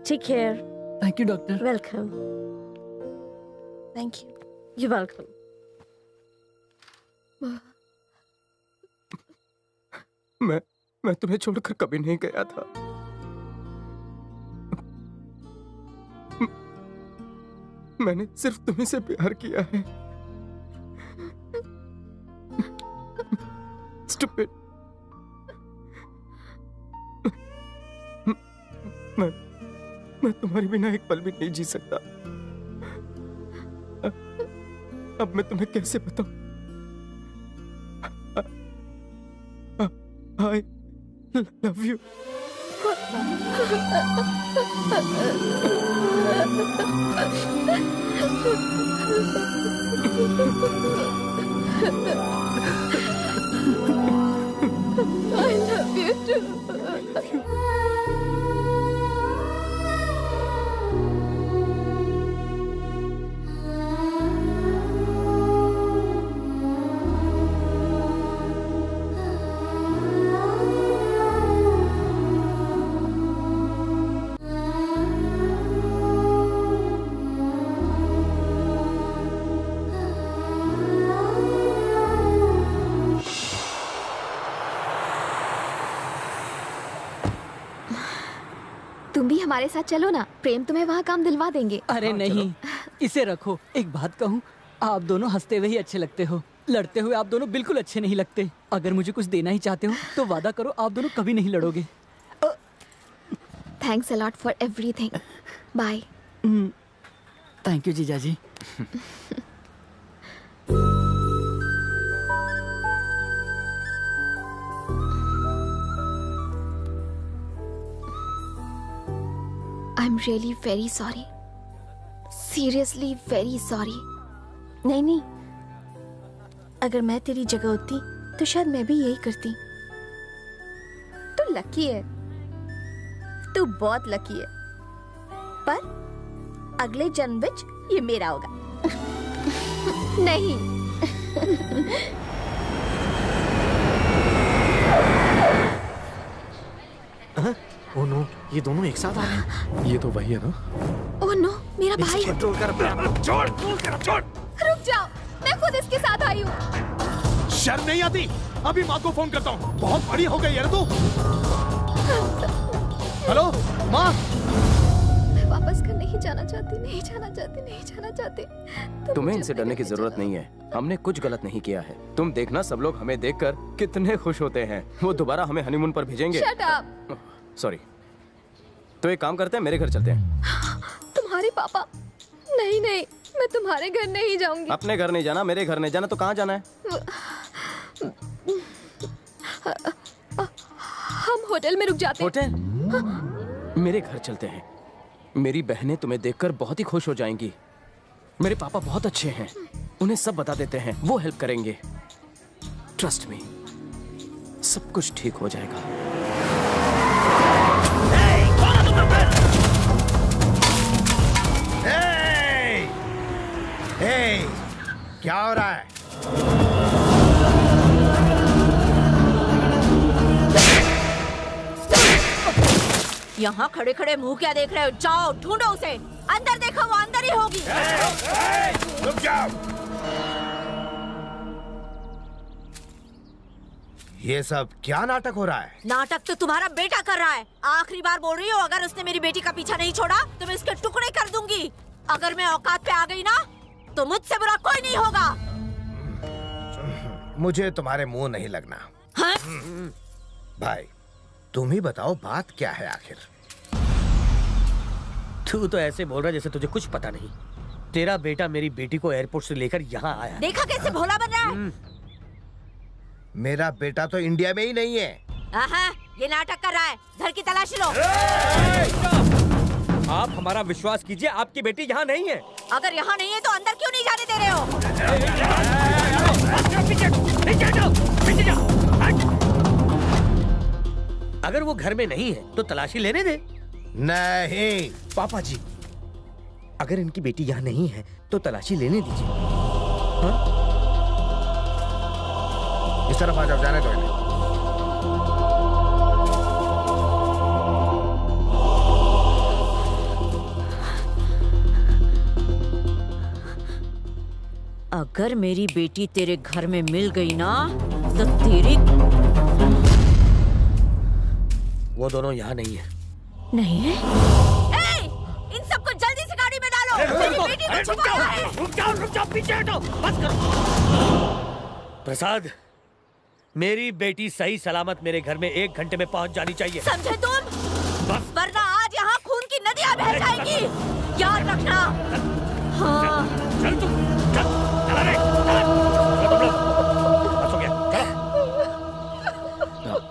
Take care. Thank you, doctor. Welcome. Thank you. You're welcome. मैं तुम्हें छोड़कर कभी नहीं गया था। मैंने सिर्फ तुम्हीं से प्यार किया है। स्टूपिड। मैं तुम्हारे बिना एक पल भी नहीं जी सकता। अब मैं तुम्हें कैसे बताऊं? I love you. I love you too. तुम भी हमारे साथ चलो ना, प्रेम तुम्हें वहाँ काम दिलवा देंगे। अरे नहीं, इसे रखो। एक बात कहूँ, आप दोनों हंसते हुए ही अच्छे लगते हो, लड़ते हुए आप दोनों बिल्कुल अच्छे नहीं लगते। अगर मुझे कुछ देना ही चाहते हो तो वादा करो आप दोनों कभी नहीं लड़ोगे। Thanks a lot for everything. Bye. Thank you जीजा ji. I'm really very sorry. Seriously very sorry. नहीं, अगर मैं तेरी जगह होती तो शायद मैं भी यही करती। तू लकी है, तू बहुत लकी है, पर अगले जन्म विच ये मेरा होगा। नहीं। ओह नो, ये दोनों एक साथ आ रहे हैं। ये तो वही है ना? ओह नो, मेरा भाई। कंट्रोल कर, छोड़। रुक जाओ, मैं खुद इसके साथ आई हूँ। शर्म नहीं आती? अभी माँ को फोन करता हूँ, बहुत बड़ी हो गई यार तू। हेलो माँ। मैं वापस घर नहीं जाना चाहती। तुम्हें इनसे डरने की जरूरत नहीं है, हमने कुछ गलत नहीं किया है। तुम देखना, सब लोग हमें देखकर कितने खुश होते हैं। वो दोबारा हमें हनीमून पर भेजेंगे। Shut up! सॉरी। तो एक काम करते हैं, मेरे घर चलते हैं। तुम्हारे पापा? नहीं, मैं तुम्हारे घर नहीं जाऊंगी। अपने घर नहीं जाना, मेरे घर नहीं जाना, तो कहाँ जाना है? हम होटल में रुक जाते हैं। होटल? मेरे घर चलते हैं। मेरी बहनें तुम्हें देखकर बहुत ही खुश हो जाएंगी। मेरे पापा बहुत अच्छे हैं, उन्हें सब बता देते हैं, वो हेल्प करेंगे। ट्रस्ट मी, सब कुछ ठीक हो जाएगा। क्या हो रहा है? यहाँ खड़े खड़े मुंह क्या देख रहे हो? जाओ ढूंढो उसे, अंदर देखो, वो अंदर ही होगी। रुक जाओ। ये सब क्या नाटक हो रहा है? नाटक तो तुम्हारा बेटा कर रहा है। आखिरी बार बोल रही हो, अगर उसने मेरी बेटी का पीछा नहीं छोड़ा तो मैं इसके टुकड़े कर दूंगी। अगर मैं औकात पे आ गई ना तो मुझसे बुरा कोई नहीं होगा। मुझे तुम्हारे मुंह नहीं लगना। हाँ? भाई तुम ही बताओ, बात क्या है आखिर? तू तो ऐसे बोल रहा जैसे तुझे कुछ पता नहीं। तेरा बेटा मेरी बेटी को एयरपोर्ट से लेकर यहाँ आया। देखा कैसे भोला बन रहा है? मेरा बेटा तो इंडिया में ही नहीं है। आहा, ये नाटक कर रहा है। घर की तलाशी लो। आप हमारा विश्वास कीजिए, आपकी बेटी यहाँ नहीं है। अगर यहाँ नहीं है तो अंदर क्यों नहीं जाने दे रहे हो? अगर वो घर में नहीं है तो तलाशी लेने दे। नहीं पापा जी, अगर इनकी बेटी यहाँ नहीं है तो तलाशी लेने दीजिए। हाँ? इस तरफ आ जाओ, जाने दो इन्हें। अगर मेरी बेटी तेरे घर में मिल गई ना तो तेरी... वो दोनों यहाँ नहीं है। नहीं है? इन सबको जल्दी से गाड़ी में डालो। मेरी बेटी को छुपाना है। रुक जाओ, पीछे हटो, बस करो। प्रसाद, मेरी बेटी सही सलामत मेरे घर में 1 घंटे में पहुंच जानी चाहिए। समझे तुम? वरना आज यहाँ खून की नदियाँ बह जाएगी, याद रखना। हाँ। चल तू, चल, चला रे, चला। चलो तुम लोग, बस हो गया, चलो।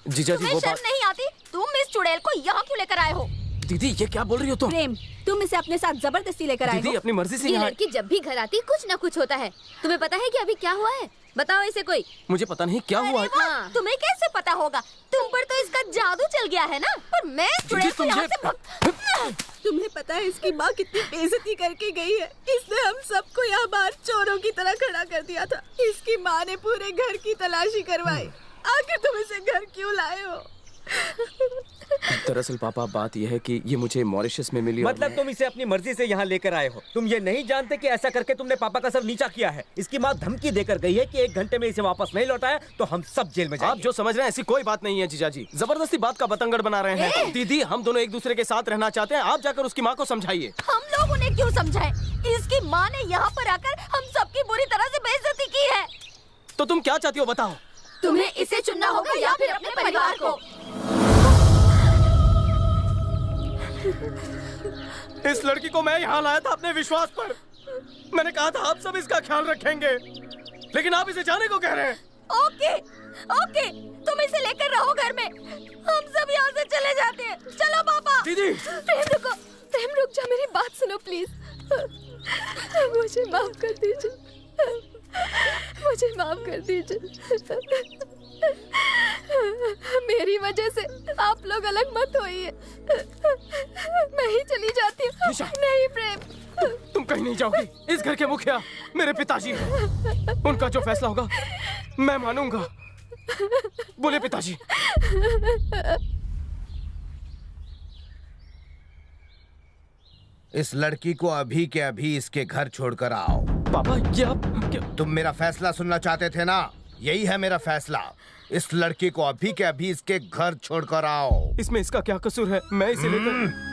जीजा जी वो शर्म नहीं आती? तुम इस चुड़ैल को यहाँ क्यों लेकर आए हो? दीदी ये क्या बोल रही हो तुम? प्रेम, तुम इसे अपने साथ जबरदस्ती लेकर आए हो। दीदी अपनी मर्जी से ये यहाँ। लड़की जब भी घर आती कुछ न कुछ होता है। तुम्हें पता है कि अभी क्या हुआ है? बताओ इसे कोई। मुझे पता नहीं क्या हुआ है। हाँ, तुम्हें कैसे पता होगा? तुम पर तो इसका जादू चल गया है ना। और मैं चुड़ैल को यहाँ से तुम्हें पता है इसकी माँ कितनी बेइज्जती करके गई है? इसने हम सबको यहाँ बाहर चोरों की तरह खड़ा कर दिया था। इसकी माँ ने पूरे घर की तलाशी करवाई। आखिर तुम इसे घर क्यों लाए हो? दरअसल पापा बात यह है कि ये मुझे मॉरिशस में मिली। मतलब तुम इसे अपनी मर्जी से यहाँ लेकर आए हो? तुम ये नहीं जानते कि ऐसा करके तुमने पापा का सर नीचा किया है? इसकी माँ धमकी देकर गई है कि 1 घंटे में इसे वापस नहीं लौटाया तो हम सब जेल में जाएंगे। आप जो समझ रहे हैं ऐसी कोई बात नहीं है जीजा जी, जबरदस्ती बात का बतंगड़ बना रहे हैं। दीदी हम दोनों एक दूसरे के साथ रहना चाहते हैं, आप जाकर उसकी माँ को समझाइए। हम लोग उन्हें क्यों समझाएं? इसकी माँ ने यहाँ पर आकर हम सबकी बुरी तरह से बेइज्जती की है। तो तुम क्या चाहती हो बताओ? तुम्हें इसे चुनना होगा या फिर अपने परिवार को। इस लड़की को मैं यहाँ लाया था अपने विश्वास पर। मैंने कहा था आप सब इसका ख्याल रखेंगे, लेकिन आप इसे जाने को कह रहे हैं। ओके, ओके, तुम इसे लेकर रहो घर में। हम सब यहाँ से चले जाते हैं। चलो पापा। दीदी। प्रेम रुको, प्रेम रुक जा, मेरी बात सुनो प्लीज। मुझे माफ कर दीजिए, मुझे माफ कर दीजिए। मेरी वजह से आप लोग अलग मत होइए। मैं ही चली जाती हूँ। नहीं प्रेम, तुम कहीं नहीं जाओगी। इस घर के मुखिया मेरे पिताजी हैं। उनका जो फैसला होगा मैं मानूंगा। बोले पिताजी। इस लड़की को अभी के अभी इसके घर छोड़कर आओ। पापा ये आप तुम मेरा फैसला सुनना चाहते थे ना? यही है मेरा फैसला। इस लड़की को अभी के अभी इसके घर छोड़कर आओ। इसमें इसका क्या कसूर है? मैं इसे लेकर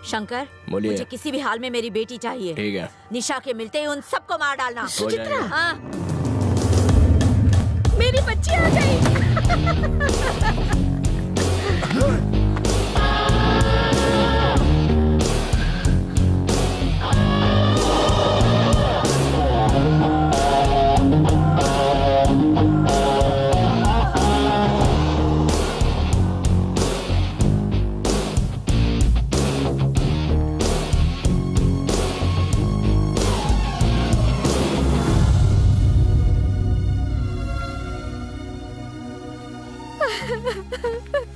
शंकर, बोलिए। मुझे किसी भी हाल में मेरी बेटी चाहिए। ठीक है। निशा के मिलते ही उन सबको मार डालना। हो जाएगा। हाँ। मेरी बच्ची आ गई।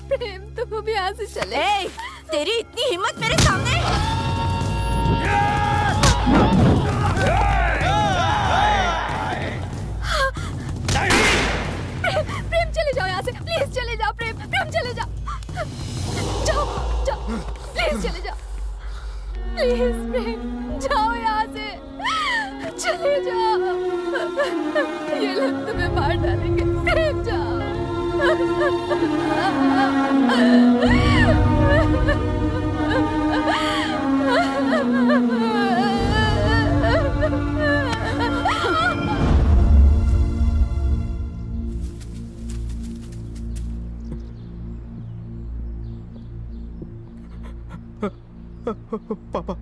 प्रेम तुम अभी यहाँ से चले। तेरी इतनी हिम्मत मेरे सामने? प्रेम चले जाओ यहाँ से, प्लीज चले जाओ। प्रेम, प्रेम चले जाओ। जाओ, जाओ, प्लीज चले जाओ। प्लीज प्रेम जाओ यहाँ से, चले जाओ। ये लोग तुम्हें मार डालेंगे। प्रेम जाओ। पापा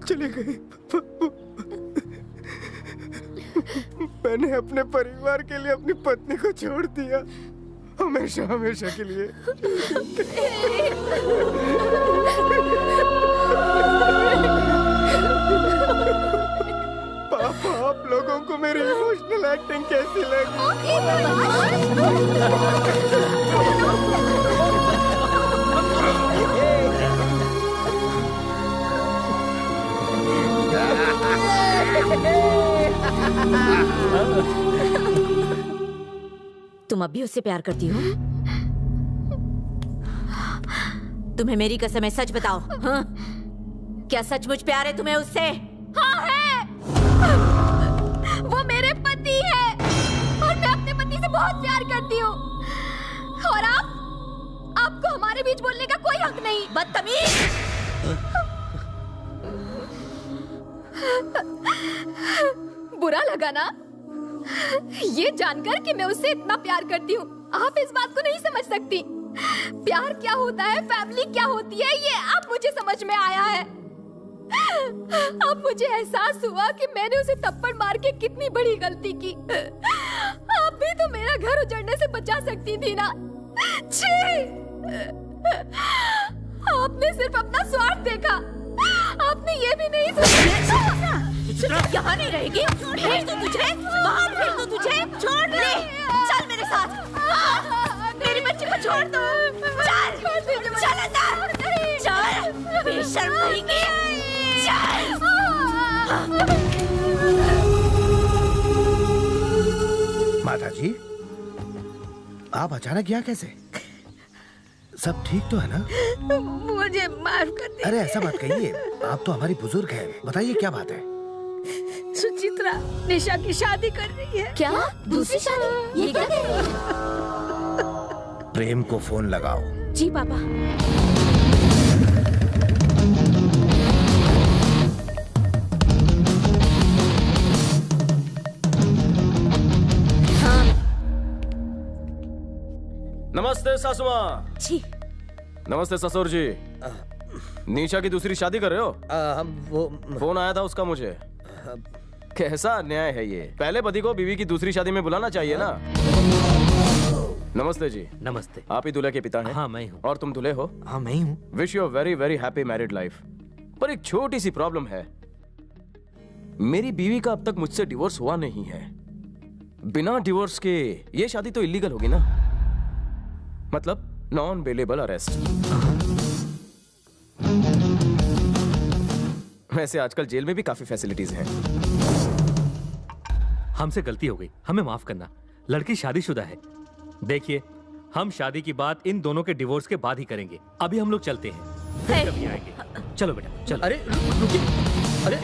चले गए। मैंने अपने परिवार के लिए अपनी पत्नी को छोड़ दिया। हमेशा हमेशा के लिए। पापा, आप लोगों को मेरी इमोशनल एक्टिंग कैसी लगी? तुम अब भी उससे प्यार करती हो? तुम्हें मेरी कसम है, सच बताओ। हाँ? क्या सचमुच प्यार है तुम्हें उससे? हाँ है। वो मेरे पति है और मैं अपने पति से बहुत प्यार करती हूँ। और आपको हमारे बीच बोलने का कोई हक नहीं। बदतमीज! बुरा लगा ना ये जानकर कि मैं उससे इतना प्यार करती हूँ। आप इस बात को नहीं समझ सकती। प्यार क्या होता है, फैमिली क्या होती है, ये अब मुझे समझ में आया है। अब मुझे एहसास हुआ कि मैंने उसे थप्पड़ मार के कितनी बड़ी गलती की। आप भी तो मेरा घर उजड़ने से बचा सकती थी ना। छी! आपने सिर्फ अपना स्वार्थ देखा। आपने ये भी नहीं सोचा। यहाँ नहीं रहेगी। भेज दो तुझे, बाहर भेज दो तुझे। छोड़ दे, चल मेरे साथ। मेरी बच्ची को छोड़ दो। चल, चल अंदर। चल, बेशर्म कहीं। चल। माता जी, आप अचानक यहाँ कैसे? सब ठीक तो है ना? मुझे माफ कर दीजिए। अरे ऐसा मत कहिए, आप तो हमारी बुजुर्ग हैं। बताइए क्या बात है? सुचित्रा निशा की शादी कर रही है। क्या? दूसरी शादी? ये क्या कह रही है? प्रेम को फोन लगाओ। जी पापा। हाँ। नमस्ते सासू माँ। जी। नमस्ते ससुर जी। निशा की दूसरी शादी कर रहे हो? हम वो फोन आया था उसका मुझे। कैसा अन्याय है ये। पहले पति को बीवी की दूसरी शादी में बुलाना चाहिए ना। नमस्ते जी। नमस्ते। आप ही दूल्हे के पिता हैं? हाँ मैं हूँ। और तुम दूल्हे हो? हाँ मैं ही हूँ। Wish you very very happy married life. पर एक छोटी सी प्रॉब्लम है, मेरी बीवी का अब तक मुझसे डिवोर्स हुआ नहीं है। बिना डिवोर्स के ये शादी तो इलीगल होगी ना, मतलब नॉन बेलेबल अरेस्ट। वैसे आजकल जेल में भी काफी फैसिलिटीज हैं। हमसे गलती हो गई, हमें माफ करना। लड़की शादीशुदा है। देखिए, हम शादी की बात इन दोनों के डिवोर्स के बाद ही करेंगे। अभी हम लोग चलते हैं, फिर कभी आएंगे। चलो बेटा चलो। अरे रुकिए, अरे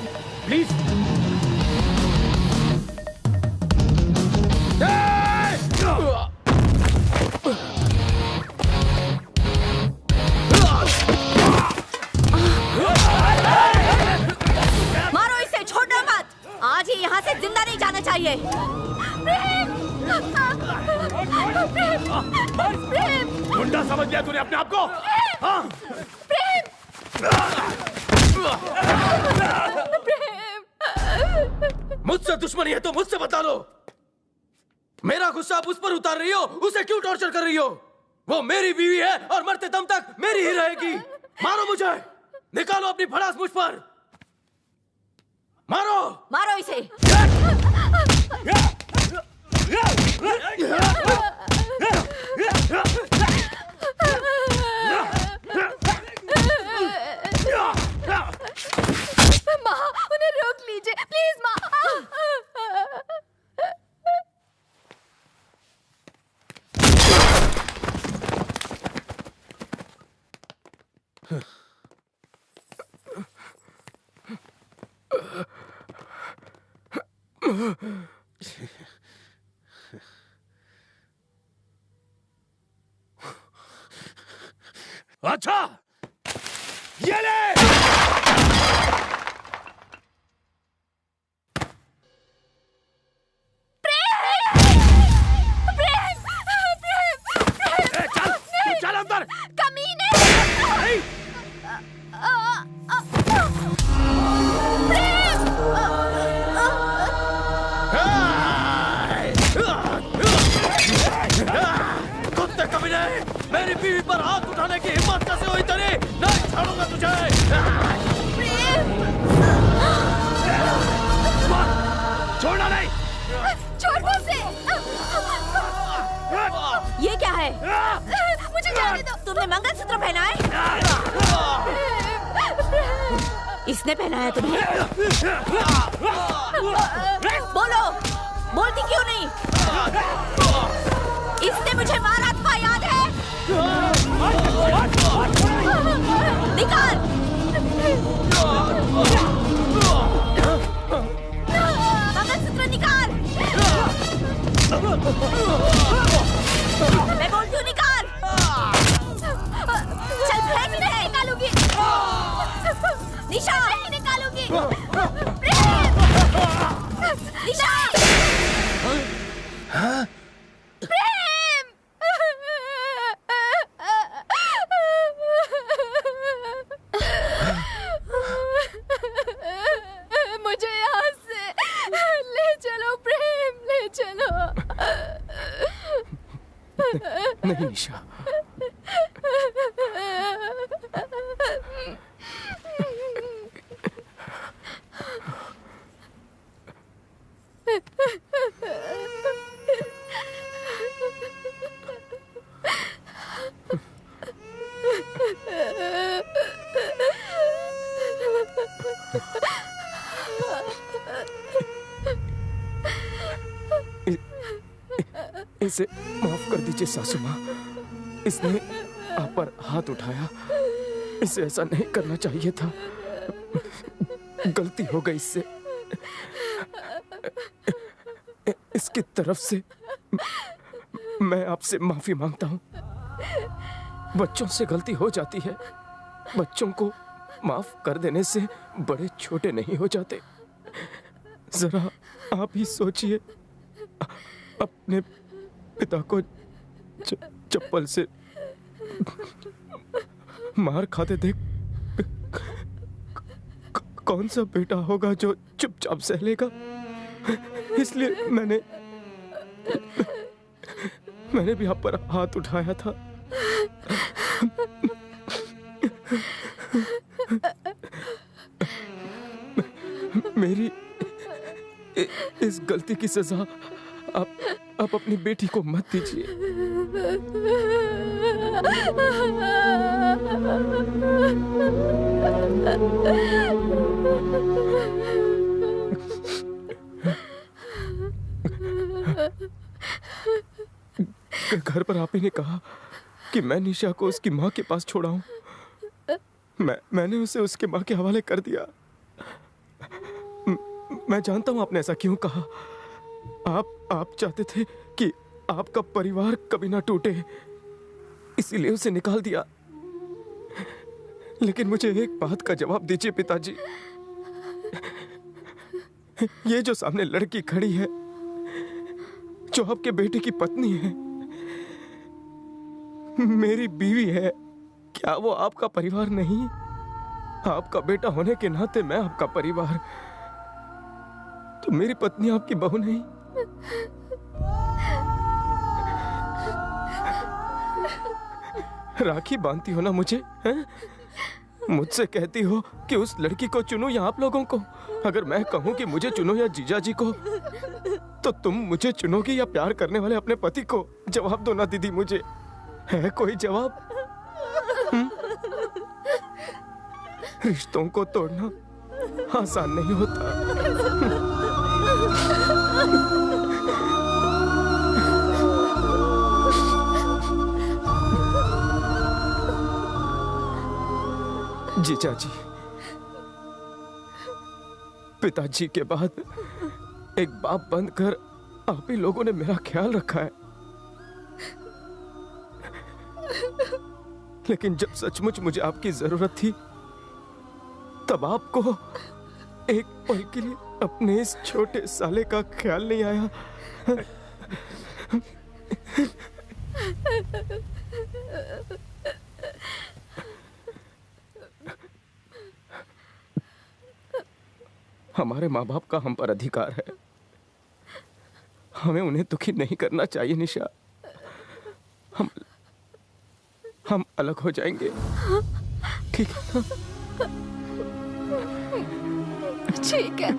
प्लीज। मारो इसे, छोड़ना मत। आज ही यहाँ से जिंदा नहीं जाना चाहिए। गुंडा समझ लिया तूने अपने आप को? हाँ? मुझसे दुश्मनी है तो मुझसे बता लो। मेरा गुस्सा आप उस पर उतार रही हो, उसे क्यों टॉर्चर कर रही हो? वो मेरी बीवी है और मरते दम तक मेरी ही रहेगी। मारो मुझे, निकालो अपनी भड़ास मुझ पर। मारो मारो इसे। माँ, उन्हें रोक लीजिए प्लीज माँ। अच्छा, ये ले। चल अंदर। कमीने। कुत्ते मेरी बीवी पर हाथ उठाने की हिम्मत कैसे हुई तेरी? नहीं छोड़ूंगा तुझे। छोड़ना नहीं। छोड़ मुझसे। ये क्या है? मुझे जाने दो। तुमने मंगलसूत्र पहना है? इसने पहनाया तुम्हें? बोलो, बोलती क्यों नहीं? इसने मुझे मारा था, याद है? निकाल! मंगलसूत्र निकाल! मैं बोलती हूँ निकाल! चल फेंक दे! निकालूंगी! निशा! नहीं निकालूंगी! निशा! प्रेम! मुझे यहाँ से ले चलो प्रेम, ले चलो। नहीं निशा, इसे माफ कर दीजिए सासू माँ। इसने आप पर हाथ उठाया, इसे ऐसा नहीं करना चाहिए था। गलती हो गई इससे। इसकी तरफ से मैं आपसे माफी मांगता हूँ। बच्चों से गलती हो जाती है। बच्चों को माफ कर देने से बड़े छोटे नहीं हो जाते। जरा आप ही सोचिए, अपने पिता को चप्पल से मार खाते देख कौन सा बेटा होगा जो चुपचाप सह लेगा? इसलिए मैंने भी आप पर हाथ उठाया था। मेरी इस गलती की सजा आप अपनी बेटी को मत दीजिए। घर पर आप ही ने कहा कि मैं निशा को उसकी माँ के पास छोड़ाऊं। मैंने उसे उसके माँ के हवाले कर दिया। मैं जानता हूं आपने ऐसा क्यों कहा। आप चाहते थे कि आपका परिवार कभी ना टूटे, इसीलिए उसे निकाल दिया। लेकिन मुझे एक बात का जवाब दीजिए पिताजी। ये जो सामने लड़की खड़ी है, जो आपके बेटे की पत्नी है, मेरी बीवी है, क्या वो आपका परिवार नहीं? आपका बेटा होने के नाते मैं आपका परिवार, तो मेरी पत्नी आपकी बहू नहीं? राखी बांधती हो ना मुझे, हैं? मुझसे कहती हो कि उस लड़की को चुनो या आप लोगों को? अगर मैं कहूं कि मुझे चुनो या जीजा जी को, तो तुम मुझे चुनोगी या प्यार करने वाले अपने पति को? जवाब दो ना दीदी, मुझे है कोई जवाब? रिश्तों को तोड़ना आसान नहीं होता। जीजा जी, पिताजी के बाद एक बाप बनकर आप ही लोगों ने मेरा ख्याल रखा है। लेकिन जब सचमुच मुझे आपकी जरूरत थी, तब आपको एक पल के लिए अपने इस छोटे साले का ख्याल नहीं आया। हमारे माँ बाप का हम पर अधिकार है, हमें उन्हें दुखी नहीं करना चाहिए निशा। हम अलग हो जाएंगे, ठीक है? ठीक है।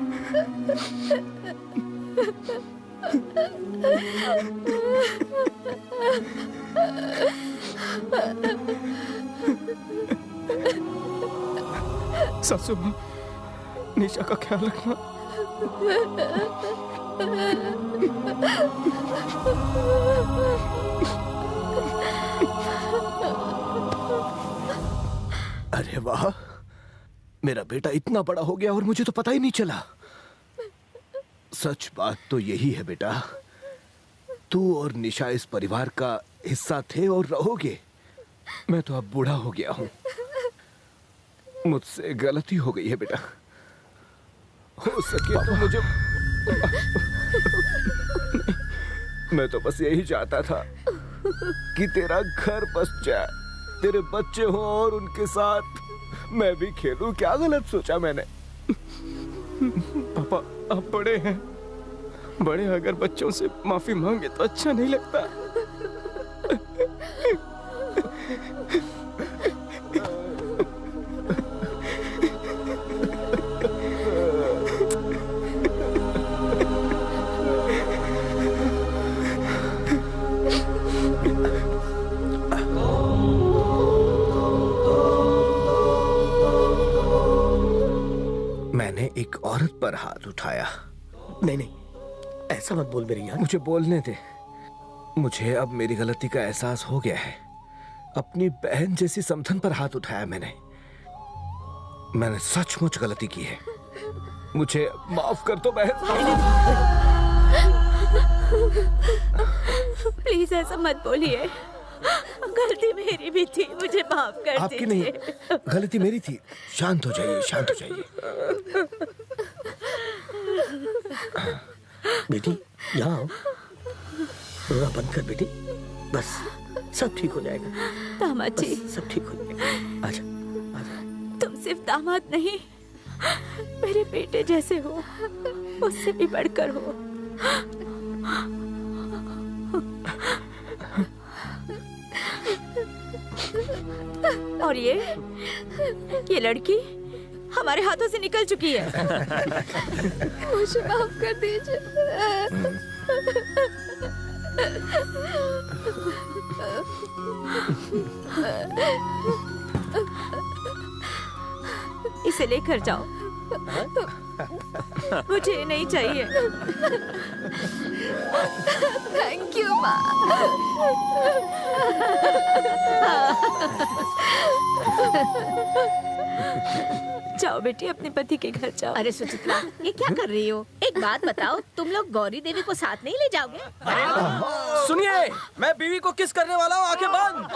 सासू माँ, निशा का ख्याल रखना। अरे वाह, मेरा बेटा इतना बड़ा हो गया और मुझे तो पता ही नहीं चला। सच बात तो यही है बेटा, तू और निशा इस परिवार का हिस्सा थे और रहोगे। मैं तो अब बूढ़ा हो गया हूँ, मुझसे गलती हो गई है बेटा। हो सके तो मुझे मैं तो बस यही चाहता था कि तेरा घर बस जाए, तेरे बच्चे हों और उनके साथ मैं भी खेलूं। क्या गलत सोचा मैंने? पापा, आप बड़े हैं, बड़े अगर बच्चों से माफी मांगे तो अच्छा नहीं लगता। मैंने एक औरत पर हाथ उठाया। नहीं नहीं, ऐसा मत बोल मेरी यार। मुझे बोलने दे। मुझे अब मेरी गलती का एहसास हो गया है। अपनी बहन जैसी समधन पर हाथ उठाया मैंने सचमुच गलती की है। मुझे माफ कर दो बहन। प्लीज ऐसा मत बोलिए, गलती मेरी भी थी, मुझे माफ कर आपकी नहीं, गलती मेरी थी। शांत हो जाइए, शांत हो जाइए। बेटी यहाँ आओ, रोना बंद कर बेटी, बस सब ठीक हो जाएगा। दामाद जी, सब ठीक हो जाएगा। आजा। तुम सिर्फ दामाद नहीं, मेरे बेटे जैसे हो, उससे भी बढ़कर हो। और ये लड़की हमारे हाथों से निकल चुकी है। मुझे माफ कर दीजिए। इसे लेकर जाओ, मुझे नहीं चाहिए। थैंक यू माँ। जाओ बेटी, अपने पति के घर जाओ। अरे सुचित्रा, ये क्या कर रही हो? एक बात बताओ, तुम लोग गौरी देवी को साथ नहीं ले जाओगे? सुनिए, मैं बीवी को किस करने वाला हूँ, आंखें बंद।